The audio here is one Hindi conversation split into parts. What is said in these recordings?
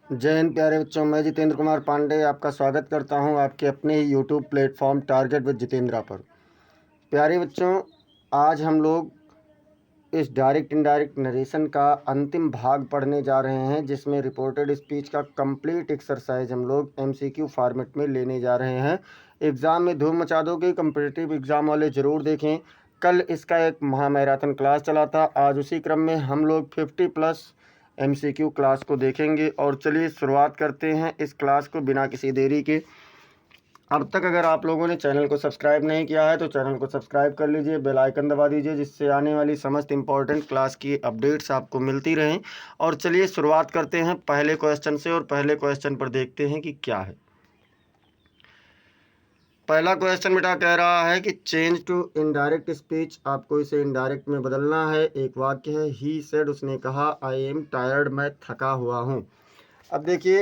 जय हिंद प्यारे बच्चों, मैं जितेंद्र कुमार पांडे आपका स्वागत करता हूं आपके अपने ही YouTube platform target with Jitendra पर। प्यारे बच्चों, आज हम लोग इस डायरेक्ट इनडायरेक्ट नरेशन का अंतिम भाग पढ़ने जा रहे हैं, जिसमें रिपोर्टेड स्पीच का कंप्लीट एक्सरसाइज हम लोग एमसीक्यू फॉर्मेट में लेने जा रहे हैं। एग्ज़ाम में धूम मचा दोगे, कंपिटिटिव एग्ज़ाम वाले ज़रूर देखें। कल इसका एक महामैराथन क्लास चला था, आज उसी क्रम में हम लोग 50+ एमसीक्यू क्लास को देखेंगे। और चलिए शुरुआत करते हैं इस क्लास को बिना किसी देरी के। अब तक अगर आप लोगों ने चैनल को सब्सक्राइब नहीं किया है तो चैनल को सब्सक्राइब कर लीजिए, बेल आइकन दबा दीजिए, जिससे आने वाली समस्त इंपॉर्टेंट क्लास की अपडेट्स आपको मिलती रहें। और चलिए शुरुआत करते हैं पहले क्वेश्चन से, और पहले क्वेश्चन पर देखते हैं कि क्या है। पहला क्वेश्चन बेटा कह रहा है कि चेंज टू इनडायरेक्ट स्पीच, आपको इसे इनडायरेक्ट में बदलना है। एक वाक्य है, ही सेड, उसने कहा, आई एम टायर्ड, मैं थका हुआ हूँ। अब देखिए,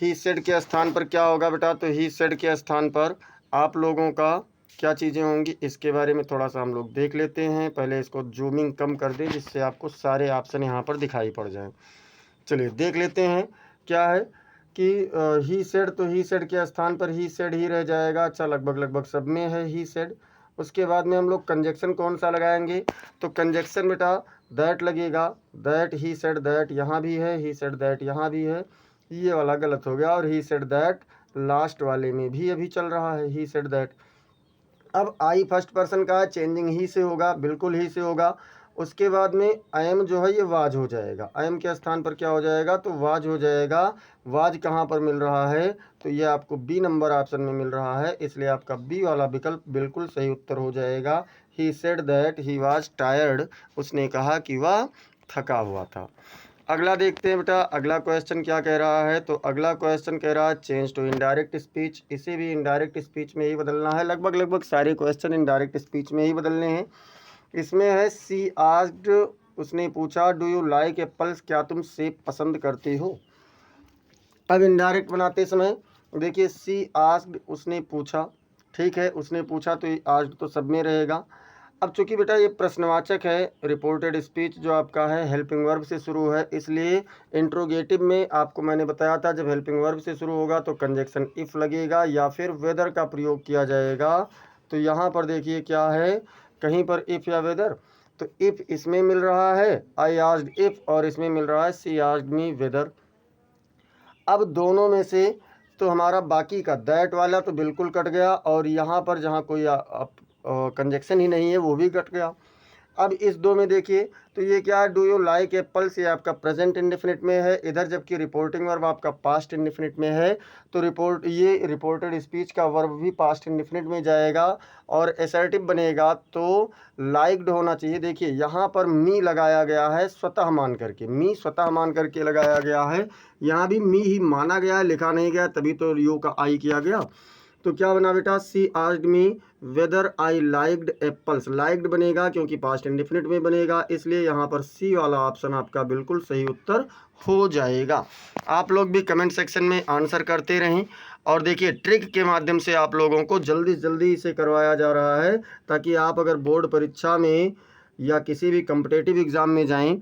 ही सेड के स्थान पर क्या होगा बेटा, तो ही सेड के स्थान पर आप लोगों का क्या चीज़ें होंगी, इसके बारे में थोड़ा सा हम लोग देख लेते हैं। पहले इसको जूमिंग कम कर दें, जिससे आपको सारे ऑप्शन यहाँ पर दिखाई पड़ जाएं। चलिए देख लेते हैं क्या है कि ही सेड, तो ही सेड के स्थान पर ही सेड ही रह जाएगा। अच्छा, लगभग सब में है ही सेड। उसके बाद में हम लोग कंजक्शन कौन सा लगाएंगे, तो कंजक्शन बेटा दैट लगेगा। दैट, ही सेड दैट यहाँ भी है, ही सेड दैट यहाँ भी है, ये वाला गलत हो गया। और ही सेड दैट लास्ट वाले में भी अभी चल रहा है, ही सेड दैट। अब आई फर्स्ट पर्सन का है, चेंजिंग ही से होगा, बिल्कुल ही से होगा। उसके बाद में आई एम जो है ये वाज हो जाएगा। आई एम के स्थान पर क्या हो जाएगा, तो वाज हो जाएगा। वाज कहाँ पर मिल रहा है, तो ये आपको बी नंबर ऑप्शन में मिल रहा है, इसलिए आपका बी वाला विकल्प बिल्कुल सही उत्तर हो जाएगा। He said that he was tired, उसने कहा कि वह थका हुआ था। अगला देखते हैं बेटा, अगला क्वेश्चन क्या कह रहा है, तो अगला क्वेश्चन कह रहा है चेंज टू इनडायरेक्ट स्पीच। इसे भी इनडायरेक्ट स्पीच में ही बदलना है। लगभग सारे क्वेश्चन इनडायरेक्ट स्पीच में ही बदलने हैं। इसमें है, सी आस्क्ड, उसने पूछा, डू यू लाइक एप्पल्स, क्या तुम सेब पसंद करते हो। अब इनडायरेक्ट बनाते समय देखिए, सी आस्क्ड, उसने पूछा, ठीक है, उसने पूछा तो आस्क्ड तो सब में रहेगा। अब चूंकि बेटा ये प्रश्नवाचक है, रिपोर्टेड स्पीच जो आपका है हेल्पिंग वर्ब से शुरू है, इसलिए इंट्रोगेटिव में आपको मैंने बताया था जब हेल्पिंग वर्ब से शुरू होगा तो कंजक्शन इफ़ लगेगा या फिर वेदर का प्रयोग किया जाएगा। तो यहाँ पर देखिए क्या है, कहीं पर इफ़ या वेदर, तो इफ़ इसमें मिल रहा है आई आस्क्ड इफ़, और इसमें मिल रहा है सी आस्क्ड मी वेदर। अब दोनों में से तो हमारा बाकी का दैट वाला तो बिल्कुल कट गया, और यहाँ पर जहाँ कोई कंजक्शन ही नहीं है वो भी कट गया। अब इस दो में देखिए, तो ये क्या है, डू यू लाइक एप्पल्स, ये आपका प्रेजेंट इंडेफिनिट में है, इधर जबकि रिपोर्टिंग वर्ब आपका पास्ट इंडेफिनिट में है। तो ये रिपोर्टेड स्पीच का वर्ब भी पास्ट इंडेफिनिट में जाएगा और एसर्टिव बनेगा, तो लाइक्ड होना चाहिए। देखिए यहाँ पर मी लगाया गया है स्वतः मान करके, मी स्वतः मान करके लगाया गया है, यहाँ भी मी ही माना गया है, लिखा नहीं गया, तभी तो यू का आई किया गया। तो क्या बना बेटा, she asked me whether I liked apples, liked बनेगा क्योंकि पास्ट इंडेफिनिट में बनेगा, इसलिए यहाँ पर सी वाला ऑप्शन आपका बिल्कुल सही उत्तर हो जाएगा। आप लोग भी कमेंट सेक्शन में आंसर करते रहें, और देखिए ट्रिक के माध्यम से आप लोगों को जल्दी जल्दी इसे करवाया जा रहा है, ताकि आप अगर बोर्ड परीक्षा में या किसी भी कम्पिटिटिव एग्ज़ाम में जाएं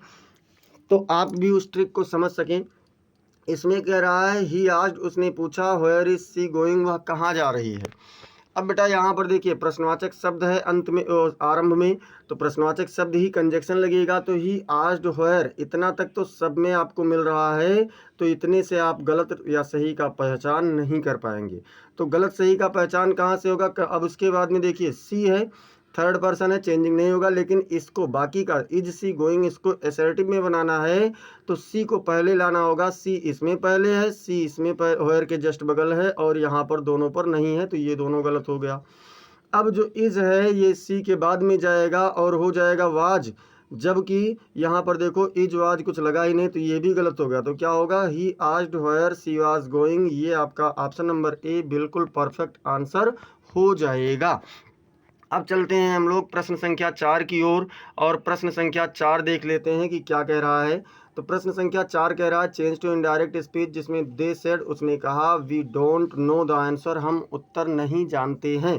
तो आप भी उस ट्रिक को समझ सकें। इसमें कह रहा है, ही आस्क्ड, उसने पूछा, वेयर इज सी गोइंग, वह कहाँ जा रही है। अब बेटा यहाँ पर देखिए प्रश्नवाचक शब्द है अंत में, आरंभ में, तो प्रश्नवाचक शब्द ही कंजक्शन लगेगा। तो ही आस्क्ड वेयर, इतना तक तो सब में आपको मिल रहा है, तो इतने से आप गलत या सही का पहचान नहीं कर पाएंगे। तो गलत सही का पहचान कहाँ से होगा, अब उसके बाद में देखिए सी है, थर्ड पर्सन है, चेंजिंग नहीं होगा, लेकिन इसको बाकी का इज सी गोइंग, इसको एसर्टिव में बनाना है, तो सी को पहले लाना होगा। सी इसमें पहले है, सी इसमें वेयर के जस्ट बगल है, और यहाँ पर दोनों पर नहीं है, तो ये दोनों गलत हो गया। अब जो इज है ये सी के बाद में जाएगा और हो जाएगा वाज, जबकि यहाँ पर देखो इज वाज कुछ लगा ही नहीं, तो ये भी गलत हो गया। तो क्या होगा, he asked where she was going, ये आपका ऑप्शन नंबर ए बिल्कुल परफेक्ट आंसर हो जाएगा। अब चलते हैं हम लोग प्रश्न संख्या 4 की ओर, और प्रश्न संख्या 4 देख लेते हैं कि क्या कह रहा है। तो प्रश्न संख्या 4 कह रहा है चेंज टू इनडायरेक्ट स्पीच, जिसमें दे सेड, उसने कहा, we don't know the answer, हम उत्तर नहीं जानते हैं।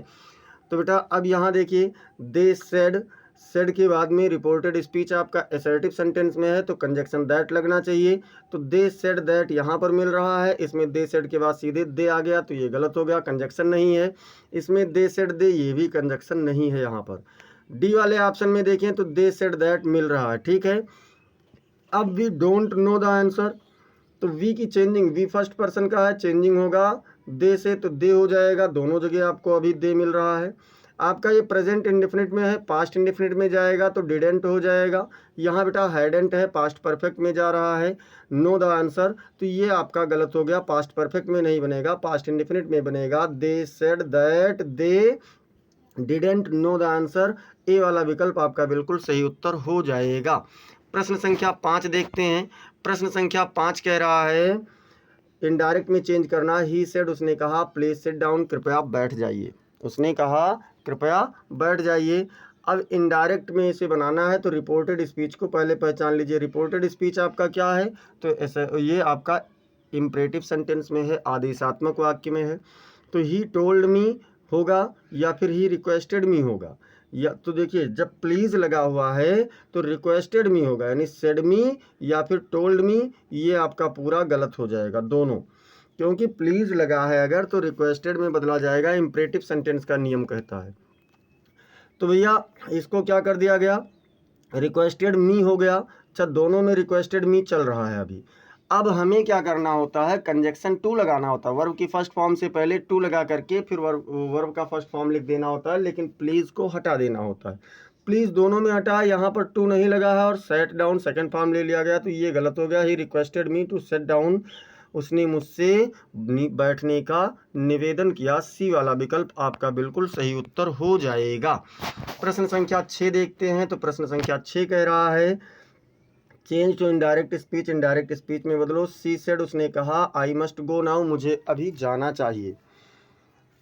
तो बेटा अब यहाँ देखिए, दे सेड, सेड के बाद में रिपोर्टेड स्पीच आपका असर्टिव सेंटेंस में है तो कंजक्शन दैट लगना चाहिए। तो दे सेड दैट यहाँ पर मिल रहा है, इसमें दे सेड के बाद सीधे दे आ गया तो ये गलत हो गया, कंजक्शन नहीं है। इसमें दे सेड दे, ये भी कंजक्शन नहीं है। यहाँ पर डी वाले ऑप्शन में देखें तो दे सेड दैट मिल रहा है, ठीक है। अब we don't know the answer, तो वी की चेंजिंग, वी फर्स्ट पर्सन का है, चेंजिंग होगा दे से तो दे हो जाएगा, दोनों जगह आपको अभी दे मिल रहा है। आपका ये प्रेजेंट इंडेफिनिट में है, पास्ट इंडेफिनिट में जाएगा तो डिडेंट हो जाएगा। यहाँ बेटा हैडेंट है, पास्ट परफेक्ट में जा रहा है। नो द आंसर, तो ये आपका गलत हो गया, पास्ट परफेक्ट में नहीं बनेगा, पास्ट इंडेफिनिट में बनेगा। They said that they didn't know the answer, A वाला विकल्प आपका बिल्कुल सही उत्तर हो जाएगा। प्रश्न संख्या 5 देखते हैं। प्रश्न संख्या 5 कह रहा है इनडायरेक्ट में चेंज करना। ही सेड, उसने कहा प्लीज सिट डाउन, कृपया बैठ जाइए। उसने कहा कृपया बैठ जाइए। अब इनडायरेक्ट में इसे बनाना है तो रिपोर्टेड स्पीच को पहले पहचान लीजिए। रिपोर्टेड स्पीच आपका क्या है, तो ऐसे ये आपका इम्परेटिव सेंटेंस में है, आदेशात्मक वाक्य में है। तो ही टोल्ड मी होगा या फिर ही रिक्वेस्टेड मी होगा, या तो देखिए जब प्लीज़ लगा हुआ है तो रिक्वेस्टेड मी होगा, यानी सेड मी या फिर टोल्ड मी, ये आपका पूरा गलत हो जाएगा दोनों, क्योंकि प्लीज़ लगा है अगर तो रिक्वेस्टेड में बदला जाएगा, इम्परेटिव सेंटेंस का नियम कहता है। तो भैया इसको क्या कर दिया गया, रिक्वेस्टेड मी हो गया। अच्छा, दोनों में रिक्वेस्टेड मी चल रहा है अभी। अब हमें क्या करना होता है, कंजक्शन टू लगाना होता है। वर्ब की फर्स्ट फॉर्म से पहले टू लगा करके फिर वर्ब का फर्स्ट फॉर्म लिख देना होता है, लेकिन प्लीज़ को हटा देना होता है। प्लीज़ दोनों में हटा, यहाँ पर टू नहीं लगा है और सेट डाउन सेकंड फॉर्म ले लिया गया, तो ये गलत हो गया। He requested me to sit down, उसने मुझसे बैठने का निवेदन किया। सी वाला विकल्प आपका बिल्कुल सही उत्तर हो जाएगा। प्रश्न संख्या 6 देखते हैं। तो प्रश्न संख्या 6 कह रहा है change to indirect speech, indirect speech में बदलो। सी सेड, उसने कहा आई मस्ट गो नाउ, मुझे अभी जाना चाहिए।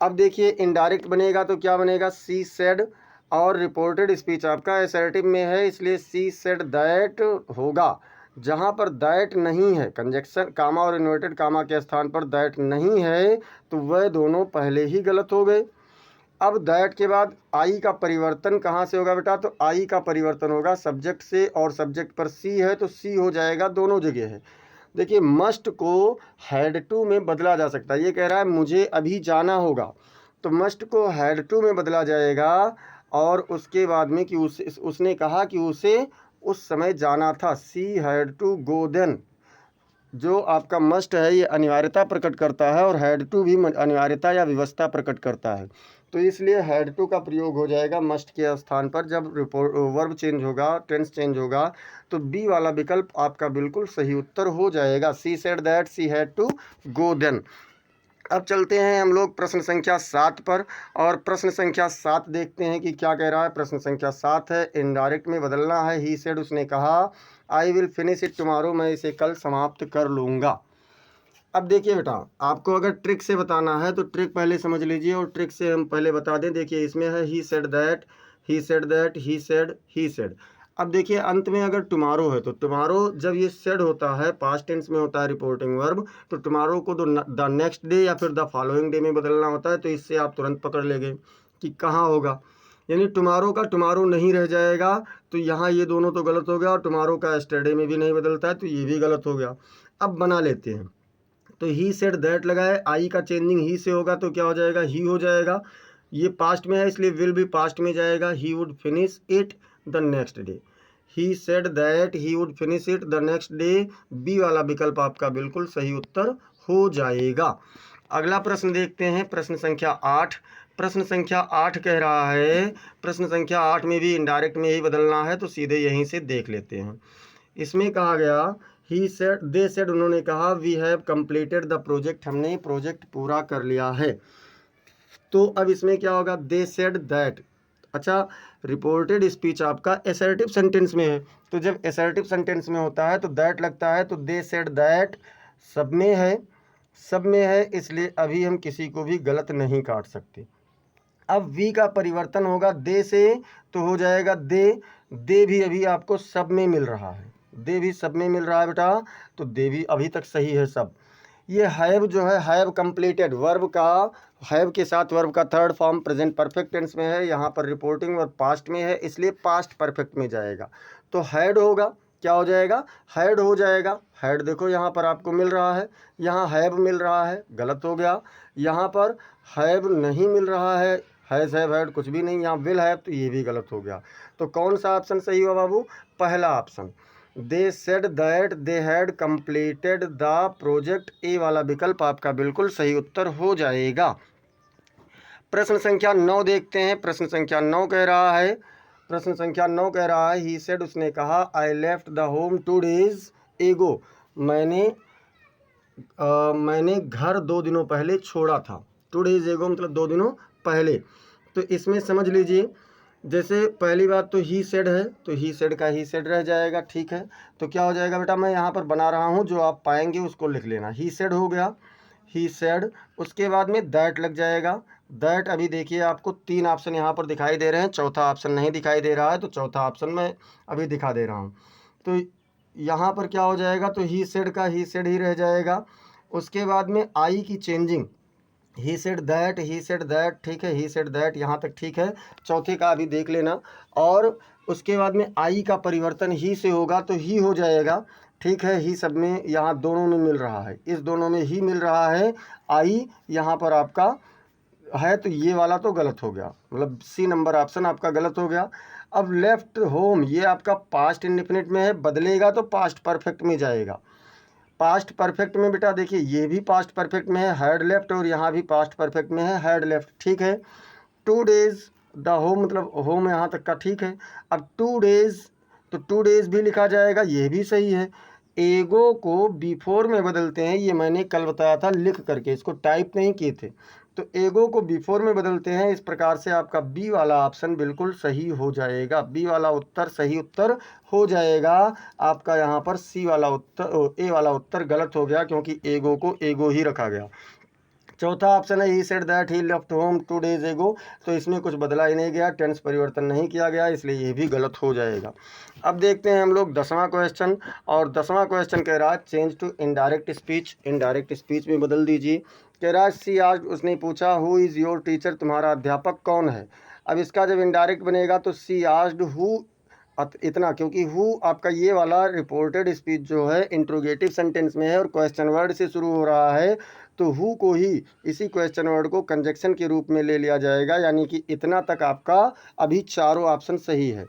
अब देखिए इनडायरेक्ट बनेगा तो क्या बनेगा, सी सेड, और रिपोर्टेड स्पीच आपका असर्टिव में है, इसलिए सी सेड दैट होगा। जहाँ पर दैट नहीं है, कंजक्शन कामा और इन्वर्टेड कामा के स्थान पर दैट नहीं है, तो वह दोनों पहले ही गलत हो गए। अब दैट के बाद आई का परिवर्तन कहाँ से होगा बेटा, तो आई का परिवर्तन होगा सब्जेक्ट से, और सब्जेक्ट पर सी है तो सी हो जाएगा, दोनों जगह है। देखिए मस्ट को हैड टू में बदला जा सकता है, ये कह रहा है मुझे अभी जाना होगा, तो मस्ट को हैड टू में बदला जाएगा, और उसके बाद में कि उसने कहा कि उसे उस समय जाना था, she had to go then. जो आपका मस्ट है ये अनिवार्यता प्रकट करता है, और हैड टू भी अनिवार्यता या व्यवस्था प्रकट करता है, तो इसलिए हैड टू का प्रयोग हो जाएगा मस्ट के स्थान पर। जब वर्ब चेंज होगा, टेंस चेंज होगा, तो बी वाला विकल्प आपका बिल्कुल सही उत्तर हो जाएगा। She said that she had to go then. अब चलते हैं हम लोग प्रश्न संख्या 7 पर, और प्रश्न संख्या 7 देखते हैं कि क्या कह रहा है। प्रश्न संख्या 7 है इनडायरेक्ट में बदलना है। ही सेड, उसने कहा I will finish it tomorrow, मैं इसे कल समाप्त कर लूँगा। अब देखिए बेटा, आपको अगर ट्रिक से बताना है तो ट्रिक पहले समझ लीजिए, और ट्रिक से हम पहले बता दें। देखिए इसमें है ही said that, he said that, he said, he said. अब देखिए अंत में अगर टुमारो है तो टुमारो जब ये सेड होता है, पास्ट टेंस में होता है रिपोर्टिंग वर्ब, तो टुमारो को द नेक्स्ट डे या फिर द फॉलोइंग डे में बदलना होता है, तो इससे आप तुरंत पकड़ लेंगे कि कहाँ होगा। यानी टुमारो का टुमारो नहीं रह जाएगा, तो यहाँ ये दोनों तो गलत हो गया, और टुमारो का एस्टरडे में भी नहीं बदलता है, तो ये भी गलत हो गया। अब बना लेते हैं। तो ही सेड दैट लगाए, आई का चेंजिंग ही से होगा तो क्या हो जाएगा, ही हो जाएगा। ये पास्ट में है इसलिए विल भी पास्ट में जाएगा। He would finish it the next day, he said that he would finish it the next day, B वाला विकल्प आपका बिल्कुल सही उत्तर हो जाएगा। अगला प्रश्न देखते हैं, प्रश्न संख्या 8। प्रश्न संख्या 8 कह रहा है, प्रश्न संख्या 8 में भी इनडायरेक्ट में ही बदलना है, तो सीधे यहीं से देख लेते हैं। इसमें कहा गया ही सेड, दे सेड, उन्होंने कहा we have completed the project, हमने प्रोजेक्ट पूरा कर लिया है। तो अब इसमें क्या होगा, दे सेड दैट। अच्छा, रिपोर्टेड स्पीच आपका असर्टिव सेंटेंस में है, तो जब असर्टिव सेंटेंस में होता है तो दैट लगता है, तो दे सेड दैट सब में है, सब में है, इसलिए अभी हम किसी को भी गलत नहीं काट सकते। अब वी का परिवर्तन होगा दे से, तो हो जाएगा दे, दे भी अभी आपको सब में मिल रहा है, दे भी सब में मिल रहा है बेटा, तो दे भी अभी तक सही है सब। ये हैव जो है हैव कंप्लीटेड वर्ब का, हैव के साथ वर्ब का third form present perfect tense में है, यहाँ पर रिपोर्टिंग और पास्ट में है, इसलिए पास्ट परफेक्ट में जाएगा। तो हैड होगा, क्या हो जाएगा, हैड हो जाएगा। हैड देखो यहाँ पर आपको मिल रहा है, यहाँ हैव मिल रहा है, गलत हो गया। यहाँ पर हैव नहीं मिल रहा है, हैज़ हैव हैड कुछ भी नहीं, यहाँ विल हैव, तो ये भी गलत हो गया। तो कौन सा ऑप्शन सही हुआ बाबू, पहला option. They said that they had completed the project, A वाला विकल्प आपका बिल्कुल सही उत्तर हो जाएगा। प्रश्न संख्या 9 देखते हैं। प्रश्न संख्या 9 कह रहा है, प्रश्न संख्या 9 कह रहा है, ही सेड उसने कहा, I left the home 2 days एगो, मैंने घर 2 दिनों पहले छोड़ा था। 2 days एगो मतलब 2 दिनों पहले। तो इसमें समझ लीजिए, जैसे पहली बात तो ही सेड है, तो ही सेड का ही सेड रह जाएगा, ठीक है। तो क्या हो जाएगा बेटा, मैं यहाँ पर बना रहा हूँ, जो आप पाएंगे उसको लिख लेना। ही सेड हो गया, ही सेड, उसके बाद में दैट लग जाएगा। दैट अभी देखिए आपको 3 ऑप्शन यहाँ पर दिखाई दे रहे हैं, चौथा ऑप्शन नहीं दिखाई दे रहा है, तो चौथा ऑप्शन मैं अभी दिखा दे रहा हूँ। तो यहाँ पर क्या हो जाएगा, तो ही सेड का ही सेड ही रह जाएगा। उसके बाद में आई की changing, he said that, he said that, ठीक है, ही सेड दैट, यहाँ तक ठीक है। चौथे का अभी देख लेना। और उसके बाद में आई का परिवर्तन ही से होगा, तो ही हो जाएगा, ठीक है। ही सब में यहाँ दोनों में मिल रहा है, इस दोनों में ही मिल रहा है। आई यहाँ पर आपका है, तो ये वाला तो गलत हो गया, मतलब सी नंबर ऑप्शन आपका गलत हो गया। अब लेफ्ट होम, ये आपका पास्ट इंडेफिनिट में है, बदलेगा तो पास्ट परफेक्ट में जाएगा। पास्ट परफेक्ट में बेटा देखिए, ये भी पास्ट परफेक्ट में है, हैड लेफ्ट, और यहाँ भी पास्ट परफेक्ट में है, हैड लेफ्ट, ठीक है। 2 days द होम, मतलब होम यहाँ तक का ठीक है। अब 2 days, तो 2 days भी लिखा जाएगा, ये भी सही है। एगो को बिफोर में बदलते हैं, ये मैंने कल बताया था लिख करके, इसको टाइप नहीं किए थे। तो एगो को बिफोर में बदलते हैं, इस प्रकार से आपका बी वाला ऑप्शन बिल्कुल सही हो जाएगा, बी वाला उत्तर सही उत्तर हो जाएगा आपका। यहाँ पर सी वाला उत्तर, ए वाला उत्तर गलत हो गया, क्योंकि एगो को एगो ही रखा गया। चौथा ऑप्शन है, ही said that he left home 2 days एगो, तो इसमें कुछ बदला ही नहीं गया, टेंस परिवर्तन नहीं किया गया, इसलिए ये भी गलत हो जाएगा। अब देखते हैं हम लोग 10वां क्वेश्चन, और 10वां क्वेश्चन कह रहा है, change to indirect speech, indirect speech में बदल दीजिए। कह रहा है, सी आज, उसने पूछा, हु इज़ योर टीचर, तुम्हारा अध्यापक कौन है। अब इसका जब इनडायरेक्ट बनेगा तो सी आस्क्ड हु, इतना, क्योंकि हु आपका ये वाला रिपोर्टेड स्पीच जो है इंट्रोगेटिव सेंटेंस में है और क्वेश्चन वर्ड से शुरू हो रहा है, तो हु को ही इसी क्वेश्चन वर्ड को कंजक्शन के रूप में ले लिया जाएगा, यानी कि इतना तक आपका अभी चारों ऑप्शन सही है।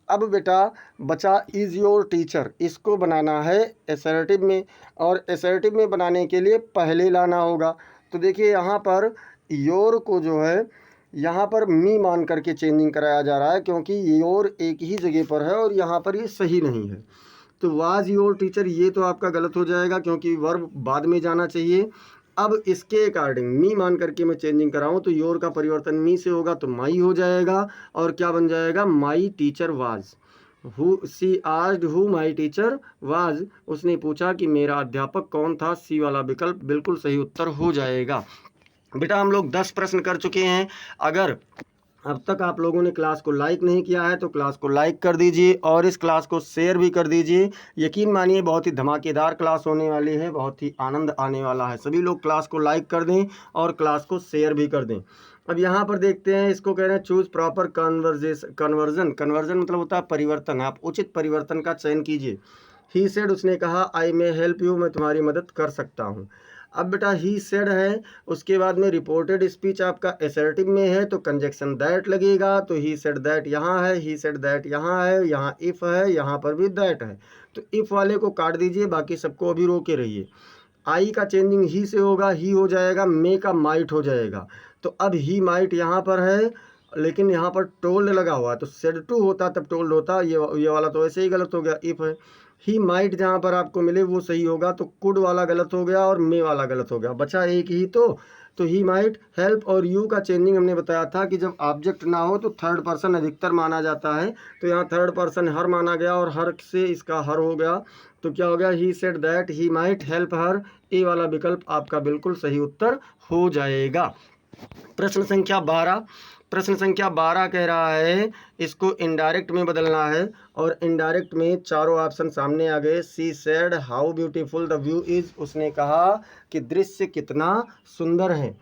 अब बेटा बचा इज़ योर टीचर, इसको बनाना है एसर्टिव में, और एसर्टिव में बनाने के लिए पहले लाना होगा। तो देखिए यहाँ पर योर को जो है यहाँ पर मी मान करके चेंजिंग कराया जा रहा है, क्योंकि योर एक ही जगह पर है और यहाँ पर ये सही नहीं है। तो वाज योर टीचर, ये तो आपका गलत हो जाएगा, क्योंकि वर्ब बाद में जाना चाहिए। अब इसके अकॉर्डिंग मी मान करके मैं चेंजिंग कराऊँ, तो योर का परिवर्तन मी से होगा, तो माई हो जाएगा, और क्या बन जाएगा, my teacher was. Who, she asked who my teacher was, उसने पूछा कि मेरा अध्यापक कौन था, सी वाला विकल्प बिल्कुल सही उत्तर हो जाएगा। बेटा हम लोग 10 प्रश्न कर चुके हैं। अगर अब तक आप लोगों ने क्लास को लाइक नहीं किया है तो क्लास को लाइक कर दीजिए, और इस क्लास को शेयर भी कर दीजिए। यकीन मानिए बहुत ही धमाकेदार क्लास होने वाली है, बहुत ही आनंद आने वाला है। सभी लोग क्लास को लाइक कर दें और क्लास को शेयर भी कर दें। अब यहाँ पर देखते हैं, इसको कह रहे हैं चूज़ प्रॉपर कन्वर्जन। कन्वर्जन मतलब होता है परिवर्तन, आप उचित परिवर्तन का चयन कीजिए। ही सेड, उसने कहा, आई मे हेल्प यू, मैं तुम्हारी मदद कर सकता हूँ। अब बेटा ही सेड है, उसके बाद में रिपोर्टेड स्पीच आपका एसर्टिव में है, तो कंजक्शन दैट लगेगा। तो ही सेड दैट यहाँ है, ही सेड दैट यहाँ है, यहाँ इफ़ है, यहाँ पर भी दैट है, तो इफ़ वाले को काट दीजिए, बाकी सबको अभी रोके रहिए। आई का चेंजिंग ही से होगा, ही हो जाएगा, मे का माइट हो जाएगा। तो अब ही माइट यहाँ पर है, लेकिन यहाँ पर टोल्ड लगा हुआ है, तो सेड टू होता तब टोल्ड होता, ये वाला तो ऐसे ही गलत हो गया। इफ़ है, ही माइट जहाँ पर आपको मिले वो सही होगा, तो कुड वाला गलत हो गया और मे वाला गलत हो गया, बचा एक ही। तो ही माइट हेल्प, और यू का चेंजिंग हमने बताया था कि जब ऑब्जेक्ट ना हो तो थर्ड पर्सन अधिकतर माना जाता है, तो यहाँ थर्ड पर्सन हर माना गया और हर से इसका हर हो गया, तो क्या हो गया, he said that he might help her, A वाला विकल्प आपका बिल्कुल सही उत्तर हो जाएगा। प्रश्न संख्या 12, प्रश्न संख्या 12 कह रहा है इसको इनडायरेक्ट में बदलना है और इनडायरेक्ट में चारों ऑप्शन सामने आ गए। She said how beautiful the view is, उसने कहा कि दृश्य कितना सुंदर है।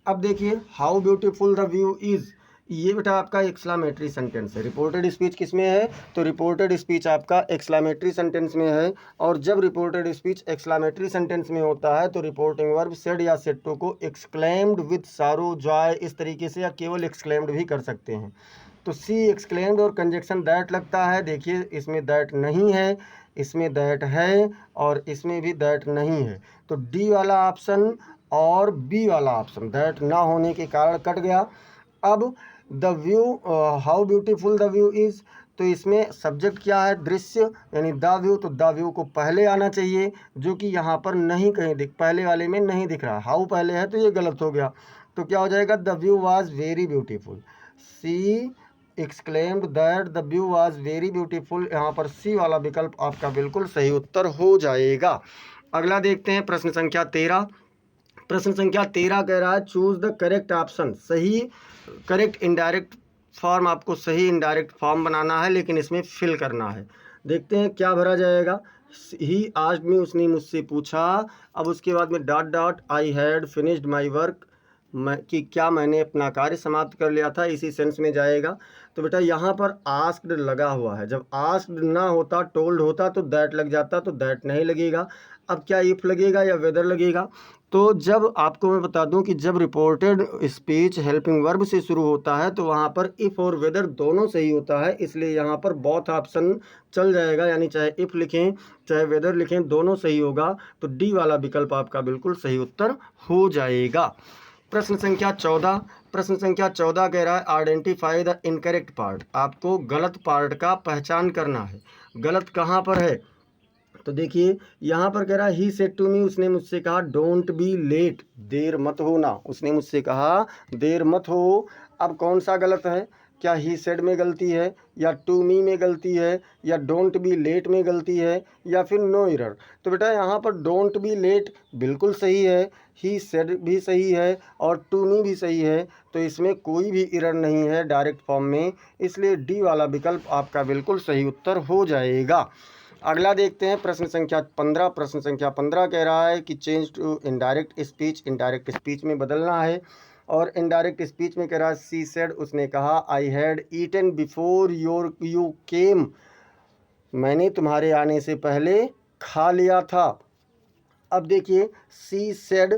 अब देखिए how beautiful the view is, ये बेटा आपका एक्सक्लामेटरी सेंटेंस है। रिपोर्टेड स्पीच किस में है, तो रिपोर्टेड स्पीच आपका एक्सक्लामेटरी सेंटेंस में है। और जब रिपोर्टेड स्पीच एक्सक्लामेटरी सेंटेंस में होता है तो रिपोर्टिंग वर्ब सेड या सेड टू को एक्सक्लेम्ड विद सारो जॉय इस तरीके से या केवल एक्सक्लेम्ड भी कर सकते हैं। तो सी एक्सक्लेम्ड और कंजक्शन दैट लगता है। देखिए इसमें दैट नहीं है, इसमें दैट है और इसमें भी दैट नहीं है। तो डी वाला ऑप्शन और बी वाला ऑप्शन दैट ना होने के कारण कट गया। अब the view how beautiful the view is, तो इसमें सब्जेक्ट क्या है, दृश्य यानी द व्यू, तो द व्यू को पहले आना चाहिए जो कि यहाँ पर नहीं कहीं पहले वाले में नहीं दिख रहा। हाउ पहले है तो ये गलत हो गया। तो क्या हो जाएगा, the view was very beautiful. She exclaimed that the view was very beautiful, यहाँ पर सी वाला विकल्प आपका बिल्कुल सही उत्तर हो जाएगा। अगला देखते हैं प्रश्न संख्या 13। प्रश्न संख्या 13 कह रहा है चूज द करेक्ट ऑप्शन, सही करेक्ट इनडायरेक्ट फॉर्म, आपको सही इनडायरेक्ट फॉर्म बनाना है लेकिन इसमें फिल करना है। देखते हैं क्या भरा जाएगा। ही आस्क्ड मी, उसने मुझसे पूछा। अब उसके बाद में dot dot I had finished my work, मैं कि क्या मैंने अपना कार्य समाप्त कर लिया था, इसी सेंस में जाएगा। तो बेटा यहाँ पर आस्क्ड लगा हुआ है, जब आस्क्ड ना होता टोल्ड होता तो दैट लग जाता, तो दैट नहीं लगेगा। अब क्या इफ लगेगा या वेदर लगेगा, तो जब आपको मैं बता दूं कि जब रिपोर्टेड स्पीच हेल्पिंग वर्ब से शुरू होता है तो वहाँ पर इफ़ और वेदर दोनों सही होता है, इसलिए यहाँ पर बोथ ऑप्शन चल जाएगा, यानी चाहे इफ़ लिखें चाहे वेदर लिखें दोनों सही होगा। तो डी वाला विकल्प आपका बिल्कुल सही उत्तर हो जाएगा। प्रश्न संख्या 14। प्रश्न संख्या 14 कह रहा है आइडेंटिफाई द इनकरेक्ट पार्ट, आपको गलत पार्ट का पहचान करना है। गलत कहाँ पर है, तो देखिए यहाँ पर कह रहा है ही सेड टू मी, उसने मुझसे कहा डोंट बी लेट, देर मत होना, उसने मुझसे कहा देर मत हो। अब कौन सा गलत है, क्या ही सेड में गलती है या टू मी में गलती है या डोंट बी लेट में गलती है या फिर नो एरर। तो बेटा यहाँ पर डोंट बी लेट बिल्कुल सही है, ही सेड भी सही है और टू मी भी सही है, तो इसमें कोई भी एरर नहीं है डायरेक्ट फॉर्म में, इसलिए डी वाला विकल्प आपका बिल्कुल सही उत्तर हो जाएगा। अगला देखते हैं प्रश्न संख्या 15। प्रश्न संख्या 15 कह रहा है कि change to indirect speech, indirect speech में बदलना है। और इनडायरेक्ट स्पीच में कह रहा है सी सेड, उसने कहा I had eaten before you came, मैंने तुम्हारे आने से पहले खा लिया था। अब देखिए सी सेड,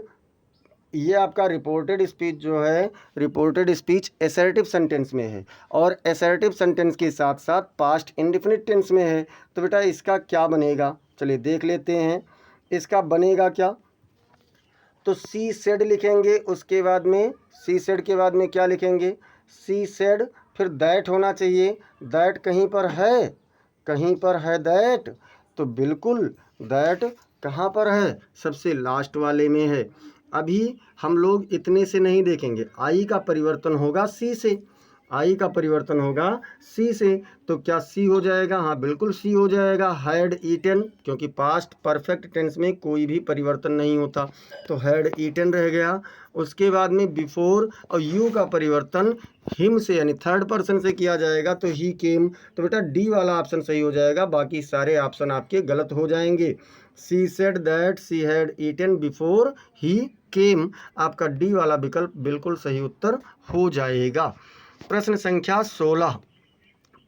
ये आपका रिपोर्टेड स्पीच जो है, रिपोर्टेड स्पीच एसर्टिव सेंटेंस में है और एसर्टिव सेंटेंस के साथ साथ पास्ट इंडेफिनिट टेंस में है। तो बेटा इसका क्या बनेगा, चलिए देख लेते हैं इसका बनेगा क्या। तो सी सेड लिखेंगे, उसके बाद में सी सेड के बाद में क्या लिखेंगे, सी सेड, फिर दैट होना चाहिए। दैट कहीं पर है, कहीं पर है दैट, तो बिल्कुल दैट कहाँ पर है, सबसे लास्ट वाले में है। अभी हम लोग इतने से नहीं देखेंगे, आई का परिवर्तन होगा सी से, आई का परिवर्तन होगा सी से, तो क्या सी हो जाएगा, हाँ बिल्कुल सी हो जाएगा। हैड ईटन, क्योंकि पास्ट परफेक्ट टेंस में कोई भी परिवर्तन नहीं होता, तो हैड ईटन रह गया। उसके बाद में बिफोर और यू का परिवर्तन हिम से यानी थर्ड पर्सन से किया जाएगा, तो ही केम, तो बेटा डी वाला ऑप्शन सही हो जाएगा, बाकी सारे ऑप्शन आपके गलत हो जाएंगे। She said that she had eaten before he came, आपका डी वाला विकल्प बिल्कुल सही उत्तर हो जाएगा। प्रश्न संख्या 16।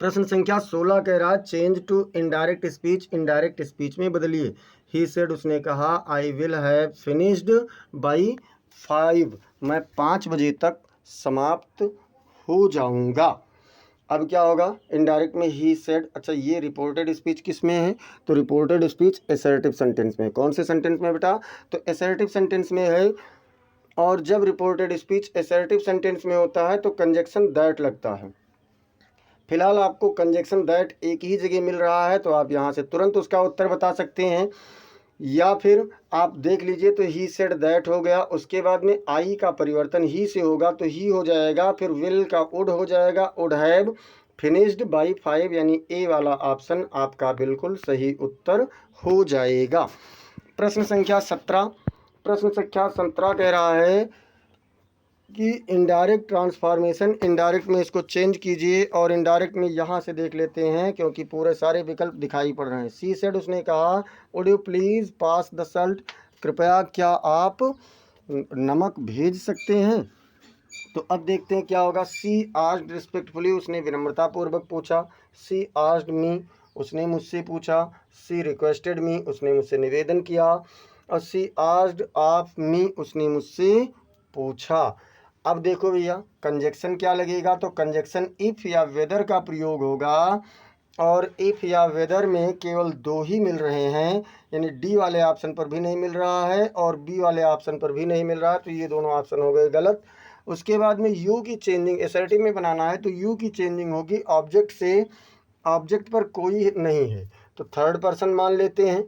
प्रश्न संख्या 16 कह रहा है change to indirect speech, indirect speech में बदलिए। ही सेड, उसने कहा I will have finished by 5, मैं 5 बजे तक समाप्त हो जाऊंगा। अब क्या होगा, इनडायरेक्ट में ही सेड, अच्छा ये रिपोर्टेड स्पीच किस में है, तो रिपोर्टेड स्पीच एसर्टिव सेंटेंस में। कौन से सेंटेंस में बेटा, तो एसर्टिव सेंटेंस में है। और जब रिपोर्टेड स्पीच एसर्टिव सेंटेंस में होता है तो कंजक्शन दैट लगता है। फिलहाल आपको कंजक्शन दैट एक ही जगह मिल रहा है, तो आप यहाँ से तुरंत उसका उत्तर बता सकते हैं, या फिर आप देख लीजिए। तो ही सेड दैट हो गया, उसके बाद में आई का परिवर्तन ही से होगा तो ही हो जाएगा, फिर विल का वुड हो जाएगा, वुड हैव फिनिश्ड बाई 5, यानी ए वाला ऑप्शन आपका बिल्कुल सही उत्तर हो जाएगा। प्रश्न संख्या 17। प्रश्न संख्या 17 कह रहा है कि इनडायरेक्ट ट्रांसफॉर्मेशन, इनडायरेक्ट में इसको चेंज कीजिए और इनडायरेक्ट में यहाँ से देख लेते हैं क्योंकि पूरे सारे विकल्प दिखाई पड़ रहे हैं। सी सेड, उसने कहा would you please pass the Salt, कृपया क्या आप नमक भेज सकते हैं। तो अब देखते हैं क्या होगा। सी आस्क्ड रिस्पेक्टफुली, उसने विनम्रतापूर्वक पूछा। सी आस्क्ड मी, उसने मुझसे पूछा। सी रिक्वेस्टेड मी, उसने मुझसे निवेदन किया। और सी आस्क्ड ऑफ मी, उसने मुझसे पूछा। अब देखो भैया कंजक्शन क्या लगेगा, तो कंजक्शन इफ़ या वेदर का प्रयोग होगा और इफ़ या वेदर में केवल दो ही मिल रहे हैं, यानी डी वाले ऑप्शन पर भी नहीं मिल रहा है और बी वाले ऑप्शन पर भी नहीं मिल रहा है, तो ये दोनों ऑप्शन हो गए गलत। उसके बाद में यू की चेंजिंग एसर्टिव में बनाना है, तो यू की चेंजिंग होगी ऑब्जेक्ट से, ऑब्जेक्ट पर कोई नहीं है तो थर्ड पर्सन मान लेते हैं,